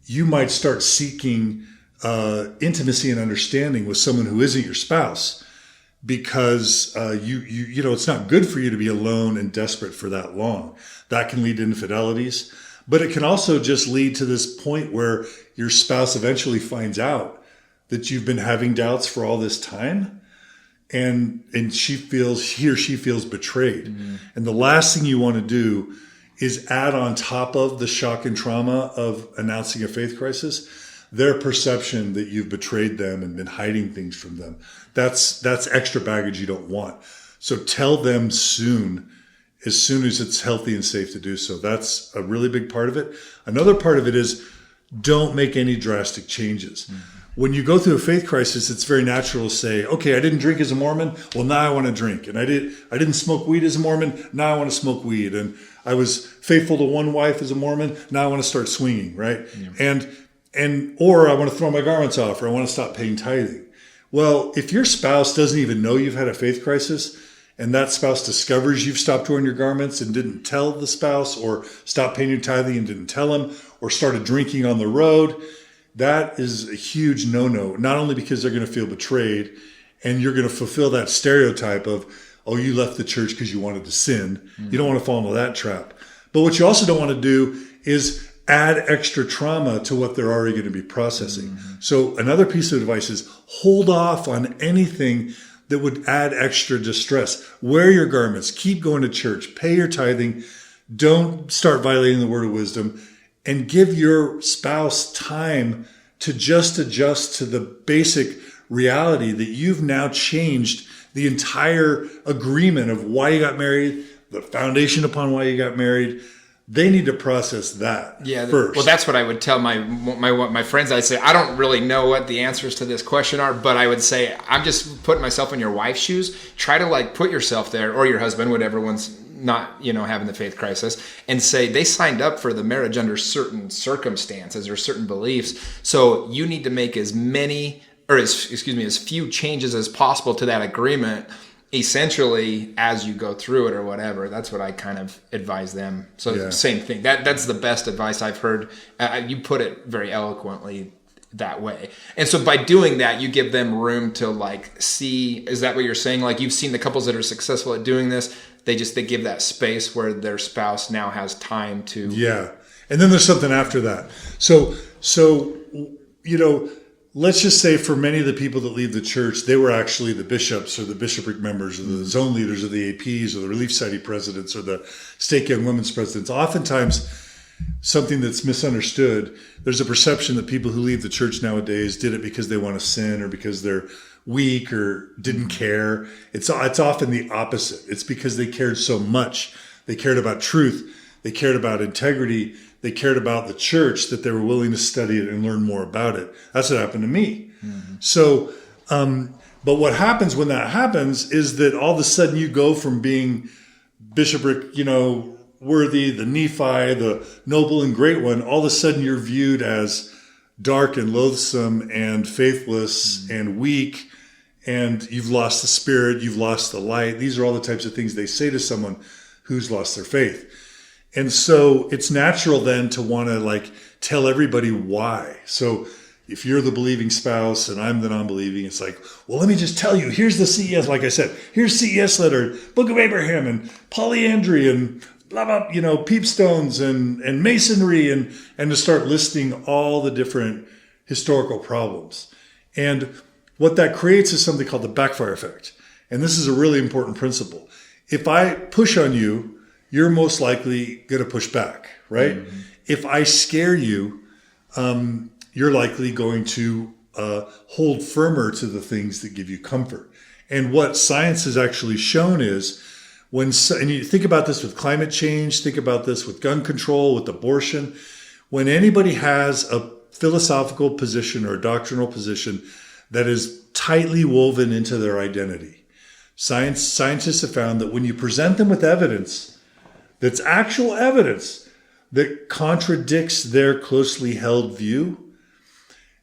you might start seeking intimacy and understanding with someone who isn't your spouse, because it's not good for you to be alone and desperate for that long. That can lead to infidelities, but it can also just lead to this point where your spouse eventually finds out that you've been having doubts for all this time, and he or she feels betrayed. Mm-hmm. And the last thing you want to do is add on top of the shock and trauma of announcing a faith crisis, their perception that you've betrayed them and been hiding things from them. That's extra baggage you don't want. So tell them soon as it's healthy and safe to do so. That's a really big part of it. Another part of it is, don't make any drastic changes. Mm-hmm. when you go through a faith crisis, it's very natural to say, okay, I didn't drink as a Mormon. Well, now I want to drink. And I didn't smoke weed as a Mormon. Now I want to smoke weed. And I was faithful to one wife as a Mormon. Now I want to start swinging, right? Yeah. Or I want to throw my garments off, or I want to stop paying tithing. Well, if your spouse doesn't even know you've had a faith crisis, and that spouse discovers you've stopped wearing your garments and didn't tell the spouse, or stopped paying your tithing and didn't tell him, or started drinking on the road, that is a huge no-no. Not only because they're going to feel betrayed, and you're going to fulfill that stereotype of, oh, you left the church because you wanted to sin. Mm-hmm. You don't want to fall into that trap. But what you also don't want to do is add extra trauma to what they're already going to be processing. Mm-hmm. So another piece of advice is hold off on anything that would add extra distress. Wear your garments, keep going to church, pay your tithing, don't start violating the word of wisdom, and give your spouse time to just adjust to the basic reality that you've now changed the entire agreement of why you got married, the foundation upon why you got married. They need to process that first. Well, that's what I would tell my friends. I'd say, I don't really know what the answers to this question are, but I would say, I'm just putting myself in your wife's shoes. Try to put yourself there, or your husband, whatever one's not, having the faith crisis, and say they signed up for the marriage under certain circumstances or certain beliefs. So you need to make as few changes as possible to that agreement, essentially, as you go through it or whatever. That's what I kind of advise them. So Same thing. That's the best advice I've heard. You put it very eloquently that way. And so by doing that, you give them room to see, is that what you're saying? You've seen the couples that are successful at doing this, they give that space where their spouse now has time to. Yeah. And then there's something after that. So, let's just say for many of the people that leave the church, they were actually the bishops or the bishopric members or the zone leaders or the APs or the Relief Society presidents or the stake young women's presidents. Oftentimes, something that's misunderstood, there's a perception that people who leave the church nowadays did it because they want to sin or because they're weak or didn't care. It's often the opposite. It's because they cared so much. They cared about truth. They cared about integrity. They cared about the church that they were willing to study it and learn more about it. That's what happened to me. Mm-hmm. So, but what happens when that happens is that all of a sudden you go from being bishopric, worthy, the Nephi, the noble and great one, all of a sudden you're viewed as dark and loathsome and faithless and weak, and you've lost the spirit, you've lost the light. These are all the types of things they say to someone who's lost their faith. And so it's natural then to want to tell everybody why. So if you're the believing spouse and I'm the non-believing, it's well, let me just tell you, here's the CES, like I said, here's CES letter, Book of Abraham and polyandry and blah, blah, peepstones and masonry and to start listing all the different historical problems. And what that creates is something called the backfire effect. And this is a really important principle. If I push on you, you're most likely going to push back, right? Mm-hmm. If I scare you, you're likely going to hold firmer to the things that give you comfort. And what science has actually shown is and you think about this with climate change, think about this with gun control, with abortion, when anybody has a philosophical position or a doctrinal position that is tightly woven into their identity, scientists have found that when you present them with evidence that's actual evidence that contradicts their closely held view,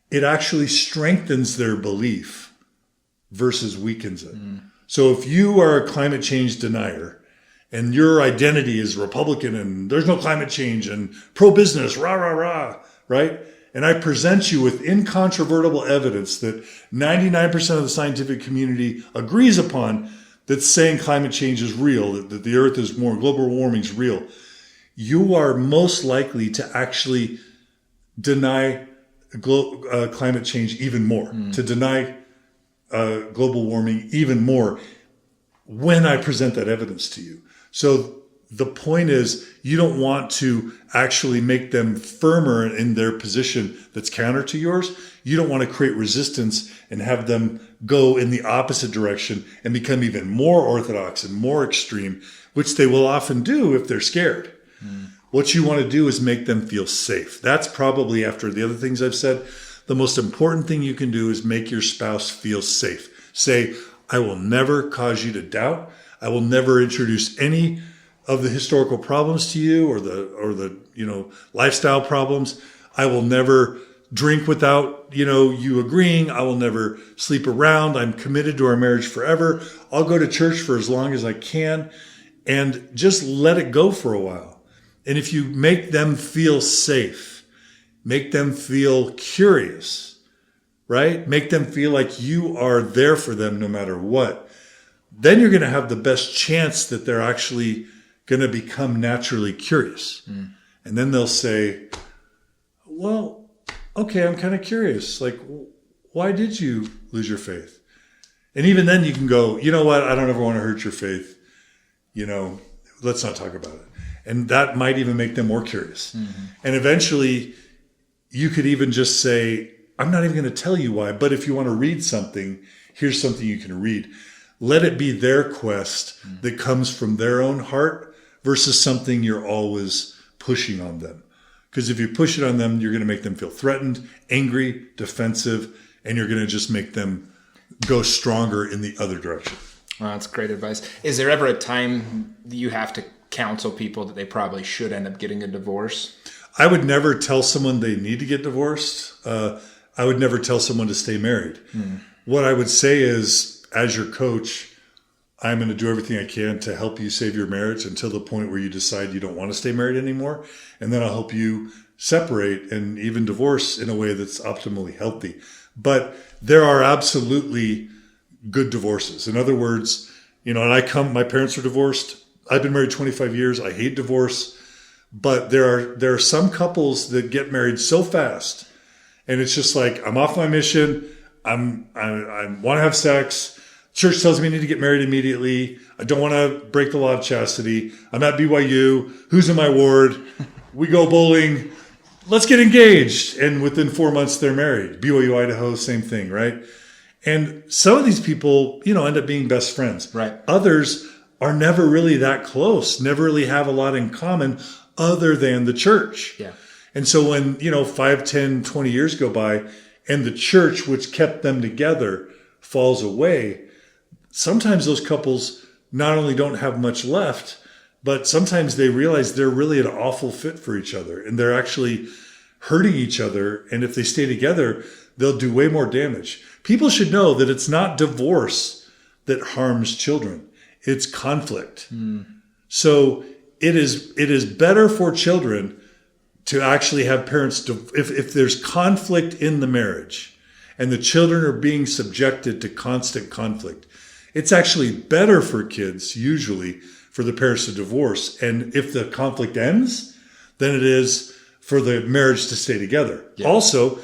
it actually strengthens their belief versus weakens it. Mm. So if you are a climate change denier and your identity is Republican and there's no climate change and pro-business, rah, rah, rah, right? And I present you with incontrovertible evidence that 99% of the scientific community agrees upon, that's saying climate change is real, that the earth is more, global warming is real, you are most likely to actually deny climate change even more, to deny global warming even more when I present that evidence to you. So the point is, you don't want to actually make them firmer in their position that's counter to yours. You don't want to create resistance and have them go in the opposite direction and become even more orthodox and more extreme, which they will often do if they're scared. Mm. What you want to do is make them feel safe. That's probably, after the other things I've said, the most important thing you can do is make your spouse feel safe. Say, I will never cause you to doubt. I will never introduce any of the historical problems to you or the lifestyle problems. I will never drink without, you agreeing. I will never sleep around. I'm committed to our marriage forever. I'll go to church for as long as I can and just let it go for a while. And if you make them feel safe, make them feel curious, right? Make them feel like you are there for them no matter what. Then you're going to have the best chance that they're actually going to become naturally curious. And then they'll say, well, okay, I'm kind of curious. Like, why did you lose your faith? And even then you can go, you know what? I don't ever want to hurt your faith. Let's not talk about it. And that might even make them more curious. And eventually you could even just say, I'm not even going to tell you why, but if you want to read something, here's something you can read. Let it be their quest that comes from their own heart versus something you're always pushing on them. Because if you push it on them, you're going to make them feel threatened, angry, defensive, and you're going to just make them go stronger in the other direction. Well, that's great advice. Is there ever a time that you have to counsel people that they probably should end up getting a divorce? I would never tell someone they need to get divorced. I would never tell someone to stay married. What I would say is, as your coach, I'm going to do everything I can to help you save your marriage until the point where you decide you don't want to stay married anymore. And then I'll help you separate and even divorce in a way that's optimally healthy. But there are absolutely good divorces. In other words, my parents are divorced. I've been married 25 years. I hate divorce. But there are some couples that get married so fast. And it's just like, I'm off my mission. I want to have sex. Church tells me I need to get married immediately. I don't want to break the law of chastity. I'm at BYU. Who's in my ward? We go bowling. Let's get engaged. And within 4 months, they're married. BYU, Idaho, same thing, right? And some of these people, end up being best friends. Right. Others are never really that close, never really have a lot in common other than the church. Yeah. And so when, 5, 10, 20 years go by and the church, which kept them together, falls away, sometimes those couples not only don't have much left, but sometimes they realize they're really an awful fit for each other and they're actually hurting each other. And if they stay together, they'll do way more damage. People should know that it's not divorce that harms children. It's conflict. So it is better for children to actually have parents, if there's conflict in the marriage and the children are being subjected to constant conflict, it's actually better for kids, usually, for the parents to divorce. And if the conflict ends, then it is for the marriage to stay together. Yeah. Also,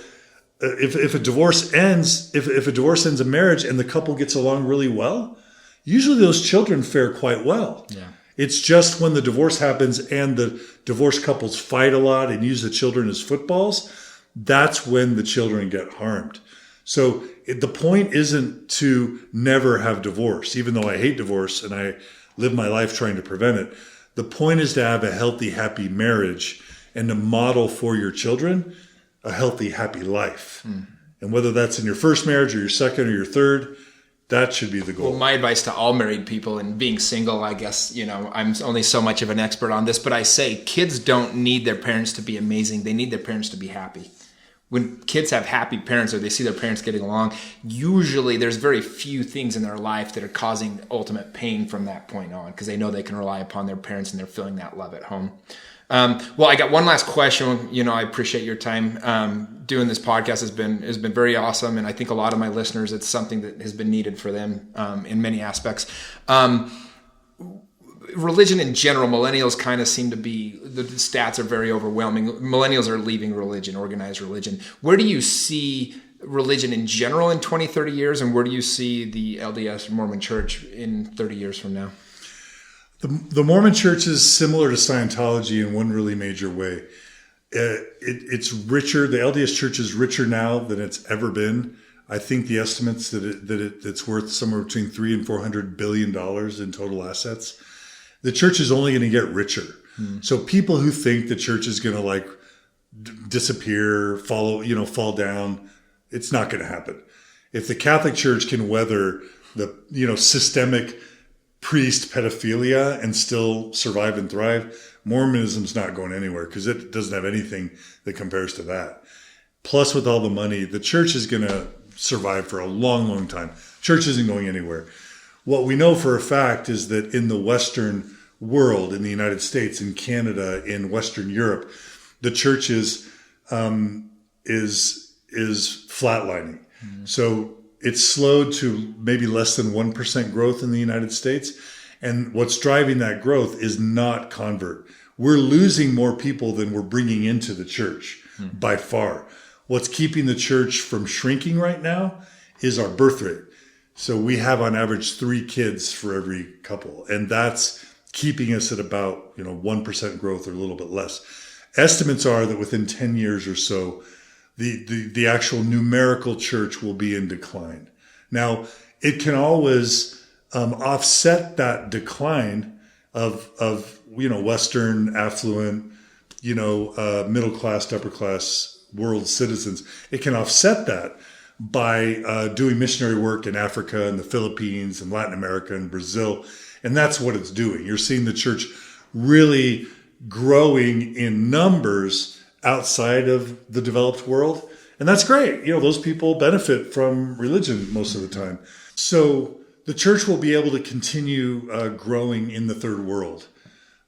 if a divorce ends, if a divorce ends a marriage and the couple gets along really well, usually those children fare quite well. Yeah. It's just when the divorce happens and the divorced couples fight a lot and use the children as footballs, that's when the children get harmed. So the point isn't to never have divorce, even though I hate divorce and I live my life trying to prevent it. The point is to have a healthy, happy marriage and to model for your children a healthy, happy life. And whether that's in your first marriage or your second or your third, that should be the goal. Well, my advice to all married people and being single, I guess, I'm only so much of an expert on this, but I say kids don't need their parents to be amazing. They need their parents to be happy. When kids have happy parents or they see their parents getting along, usually there's very few things in their life that are causing ultimate pain from that point on because they know they can rely upon their parents and they're feeling that love at home. Well, I got one last question. I appreciate your time. Doing this podcast has been very awesome. And I think a lot of my listeners, it's something that has been needed for them, in many aspects. Religion in general, millennials kind of seem to be, the stats are very overwhelming. Millennials are leaving religion, organized religion. Where do you see religion in general in 20, 30 years? And where do you see the LDS Mormon Church in 30 years from now? The Mormon Church is similar to Scientology in one really major way. It's richer. The LDS Church is richer now than it's ever been. I think the estimates that it's worth somewhere between $300 and $400 billion in total assets. The church is only going to get richer. So people who think the church is going to disappear, fall down. It's not going to happen. If the Catholic Church can weather the, systemic priest pedophilia and still survive and thrive, Mormonism's not going anywhere because it doesn't have anything that compares to that. Plus, with all the money, the church is going to survive for a long, long time. Church isn't going anywhere. What we know for a fact is that in the Western world, in the United States, in Canada, in Western Europe, the church is flatlining. Mm-hmm. So it's slowed to maybe less than 1% growth in the United States. And what's driving that growth is not convert. We're losing more people than we're bringing into the church by far. What's keeping the church from shrinking right now is our birth rate. So we have on average 3 kids for every couple. And that's keeping us at about 1% growth or a little bit less. Estimates are that within 10 years or so, the actual numerical church will be in decline. Now, it can always offset that decline of Western affluent, middle class, upper class world citizens. It can offset that by doing missionary work in Africa and the Philippines and Latin America and Brazil. And that's what it's doing. You're seeing the church really growing in numbers outside of the developed world. And that's great. Those people benefit from religion most of the time. So the church will be able to continue growing in the third world.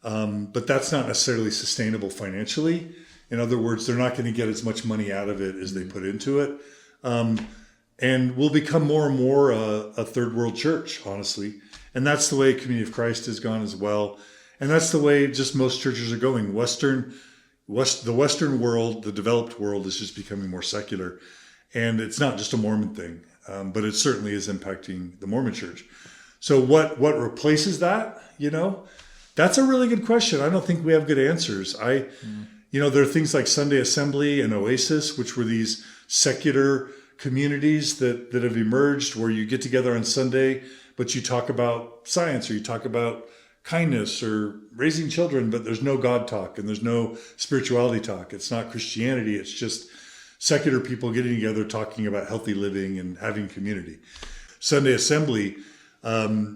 But that's not necessarily sustainable financially. In other words, they're not going to get as much money out of it as they put into it. And we'll become more and more a third world church, honestly. And that's the way Community of Christ has gone as well. And that's the way just most churches are going. The Western world, the developed world, is just becoming more secular. And it's not just a Mormon thing, but it certainly is impacting the Mormon church. So what replaces that? That's a really good question. I don't think we have good answers. There are things like Sunday Assembly and Oasis, which were these secular communities that have emerged where you get together on Sunday, but you talk about science or you talk about kindness or raising children, but there's no God talk and there's no spirituality talk. It's not Christianity. It's just secular people getting together, talking about healthy living and having community. Sunday Assembly,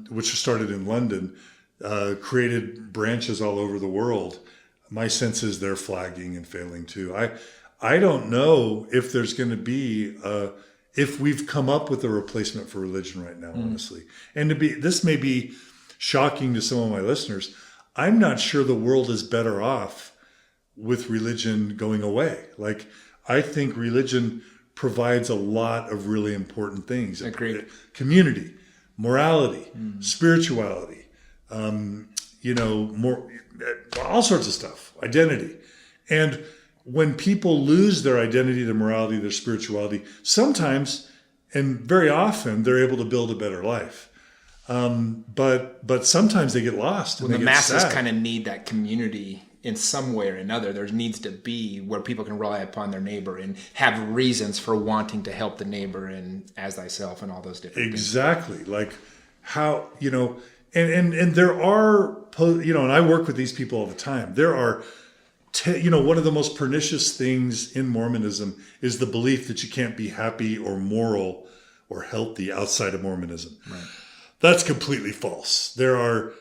which started in London, created branches all over the world. My sense is they're flagging and failing too. I don't know if there's going to be, if we've come up with a replacement for religion right now, honestly. And this may be shocking to some of my listeners. I'm not sure the world is better off with religion going away. Like, I think religion provides a lot of really important things. Agreed. Community, morality, spirituality, more, all sorts of stuff, identity. And when people lose their identity, their morality, their spirituality, sometimes and very often they're able to build a better life. But sometimes they get lost. Well, the masses kind of need that community in some way or another. There needs to be where people can rely upon their neighbor and have reasons for wanting to help the neighbor and as thyself and all those different things. Exactly. Like how, and there are, and I work with these people all the time. There are, one of the most pernicious things in Mormonism is the belief that you can't be happy or moral or healthy outside of Mormonism. Right. That's completely false. There are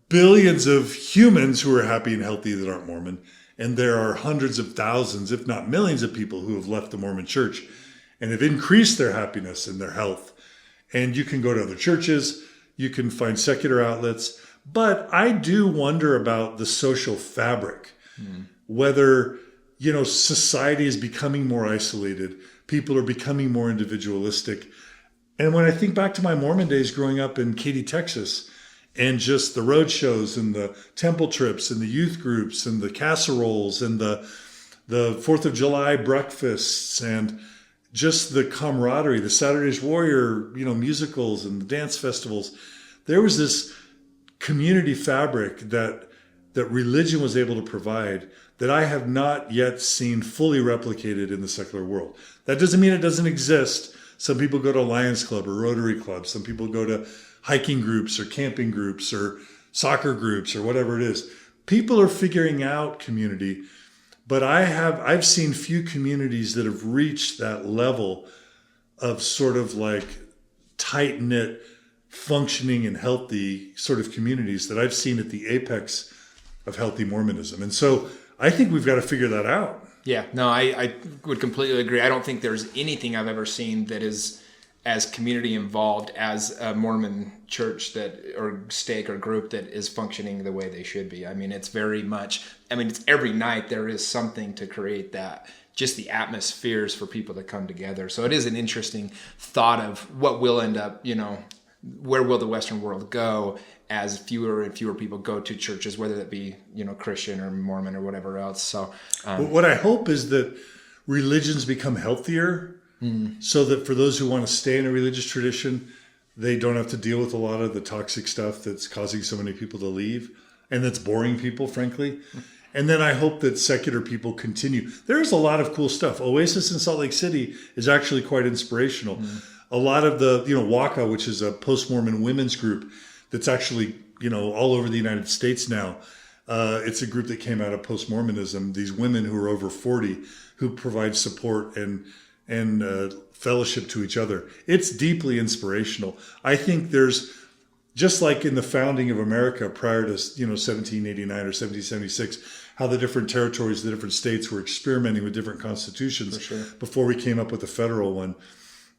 billions of humans who are happy and healthy that aren't Mormon. And there are hundreds of thousands, if not millions of people who have left the Mormon church and have increased their happiness and their health. And you can go to other churches, you can find secular outlets. But I do wonder about the social fabric. Whether, society is becoming more isolated, people are becoming more individualistic. And when I think back to my Mormon days growing up in Katy, Texas, and just the road shows and the temple trips and the youth groups and the casseroles and the 4th of July breakfasts and just the camaraderie, the Saturday's Warrior, musicals and the dance festivals, there was this community fabric that religion was able to provide that I have not yet seen fully replicated in the secular world. That doesn't mean it doesn't exist. Some people go to Lions Club or Rotary Club. Some people go to hiking groups or camping groups or soccer groups or whatever it is. People are figuring out community, But I've seen few communities that have reached that level of sort of like tight-knit, functioning and healthy sort of communities that I've seen at the apex of healthy Mormonism. And so I think we've got to figure that out. Yeah, no, I would completely agree. I don't think there's anything I've ever seen that is as community involved as a Mormon church or stake or group that is functioning the way they should be. I mean, it's very much, it's every night there is something to create that, just the atmospheres for people to come together. So it is an interesting thought of what will end up, where will the Western world go as fewer and fewer people go to churches, whether that be, Christian or Mormon or whatever else. So what I hope is that religions become healthier, so that for those who want to stay in a religious tradition, they don't have to deal with a lot of the toxic stuff that's causing so many people to leave and that's boring people, frankly. And then I hope that secular people continue. There's a lot of cool stuff. Oasis in Salt Lake City is actually quite inspirational. A lot of the, WACA, which is a post-Mormon women's group that's actually, all over the United States now. It's a group that came out of post-Mormonism, these women who are over 40 who provide support and fellowship to each other. It's deeply inspirational. I think there's, just like in the founding of America prior to 1789 or 1776, how the different territories, the different states were experimenting with different constitutions before we came up with the federal one.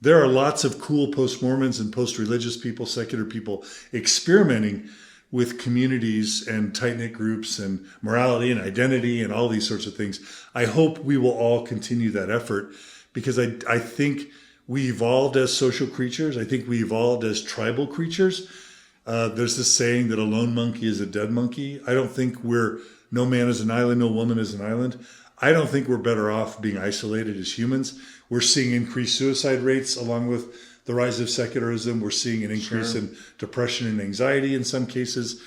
There are lots of cool post-Mormons and post-religious people, secular people, experimenting with communities and tight-knit groups and morality and identity and all these sorts of things. I hope we will all continue that effort, because I think we evolved as social creatures. I think we evolved as tribal creatures. There's this saying that a lone monkey is a dead monkey. I don't think no man is an island, no woman is an island. I don't think we're better off being isolated as humans. We're seeing increased suicide rates along with the rise of secularism. We're seeing an increase in depression and anxiety in some cases.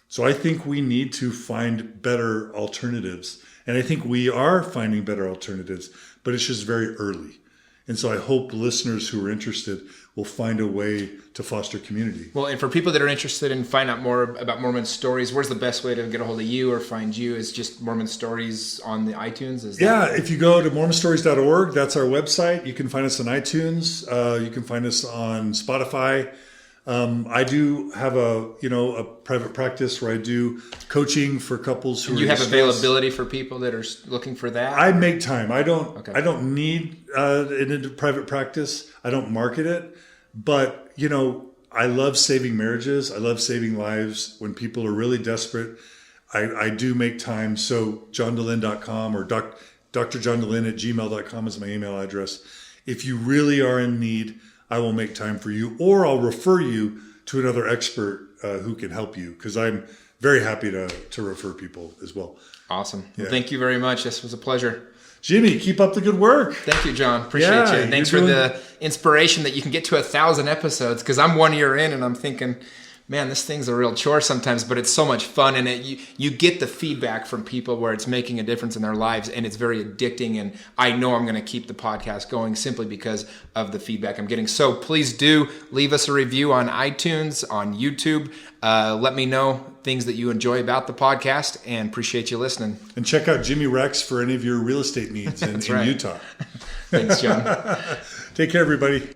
So I think we need to find better alternatives. And I think we are finding better alternatives, but it's just very early. And so I hope listeners who are interested will find a way to foster community. Well, and for people that are interested in finding out more about Mormon Stories, where's the best way to get a hold of you or find you? Is just Mormon Stories on the iTunes? If you go to mormonstories.org, that's our website. You can find us on iTunes. You can find us on Spotify. I do have a private practice where I do coaching for couples who. You have availability for people that are looking for that? I make time. I don't need an private practice. I don't market it, but I love saving marriages. I love saving lives when people are really desperate. I do make time. So johndehlin.com or drjohndehlin@gmail.com is my email address. If you really are in need, I will make time for you, or I'll refer you to another expert who can help you, because I'm very happy to refer people as well. Awesome. Yeah. Well, thank you very much. This was a pleasure. Jimmy, keep up the good work. Thank you, John. Appreciate you. Thanks for the inspiration that you can get to 1,000 episodes, because I'm 1 year in and I'm thinking, man, this thing's a real chore sometimes, but it's so much fun. And you get the feedback from people where it's making a difference in their lives, and it's very addicting. And I know I'm going to keep the podcast going simply because of the feedback I'm getting. So please do leave us a review on iTunes, on YouTube. Let me know things that you enjoy about the podcast, and appreciate you listening. And check out Jimmy Rex for any of your real estate needs in Utah. Thanks, John. Take care, everybody.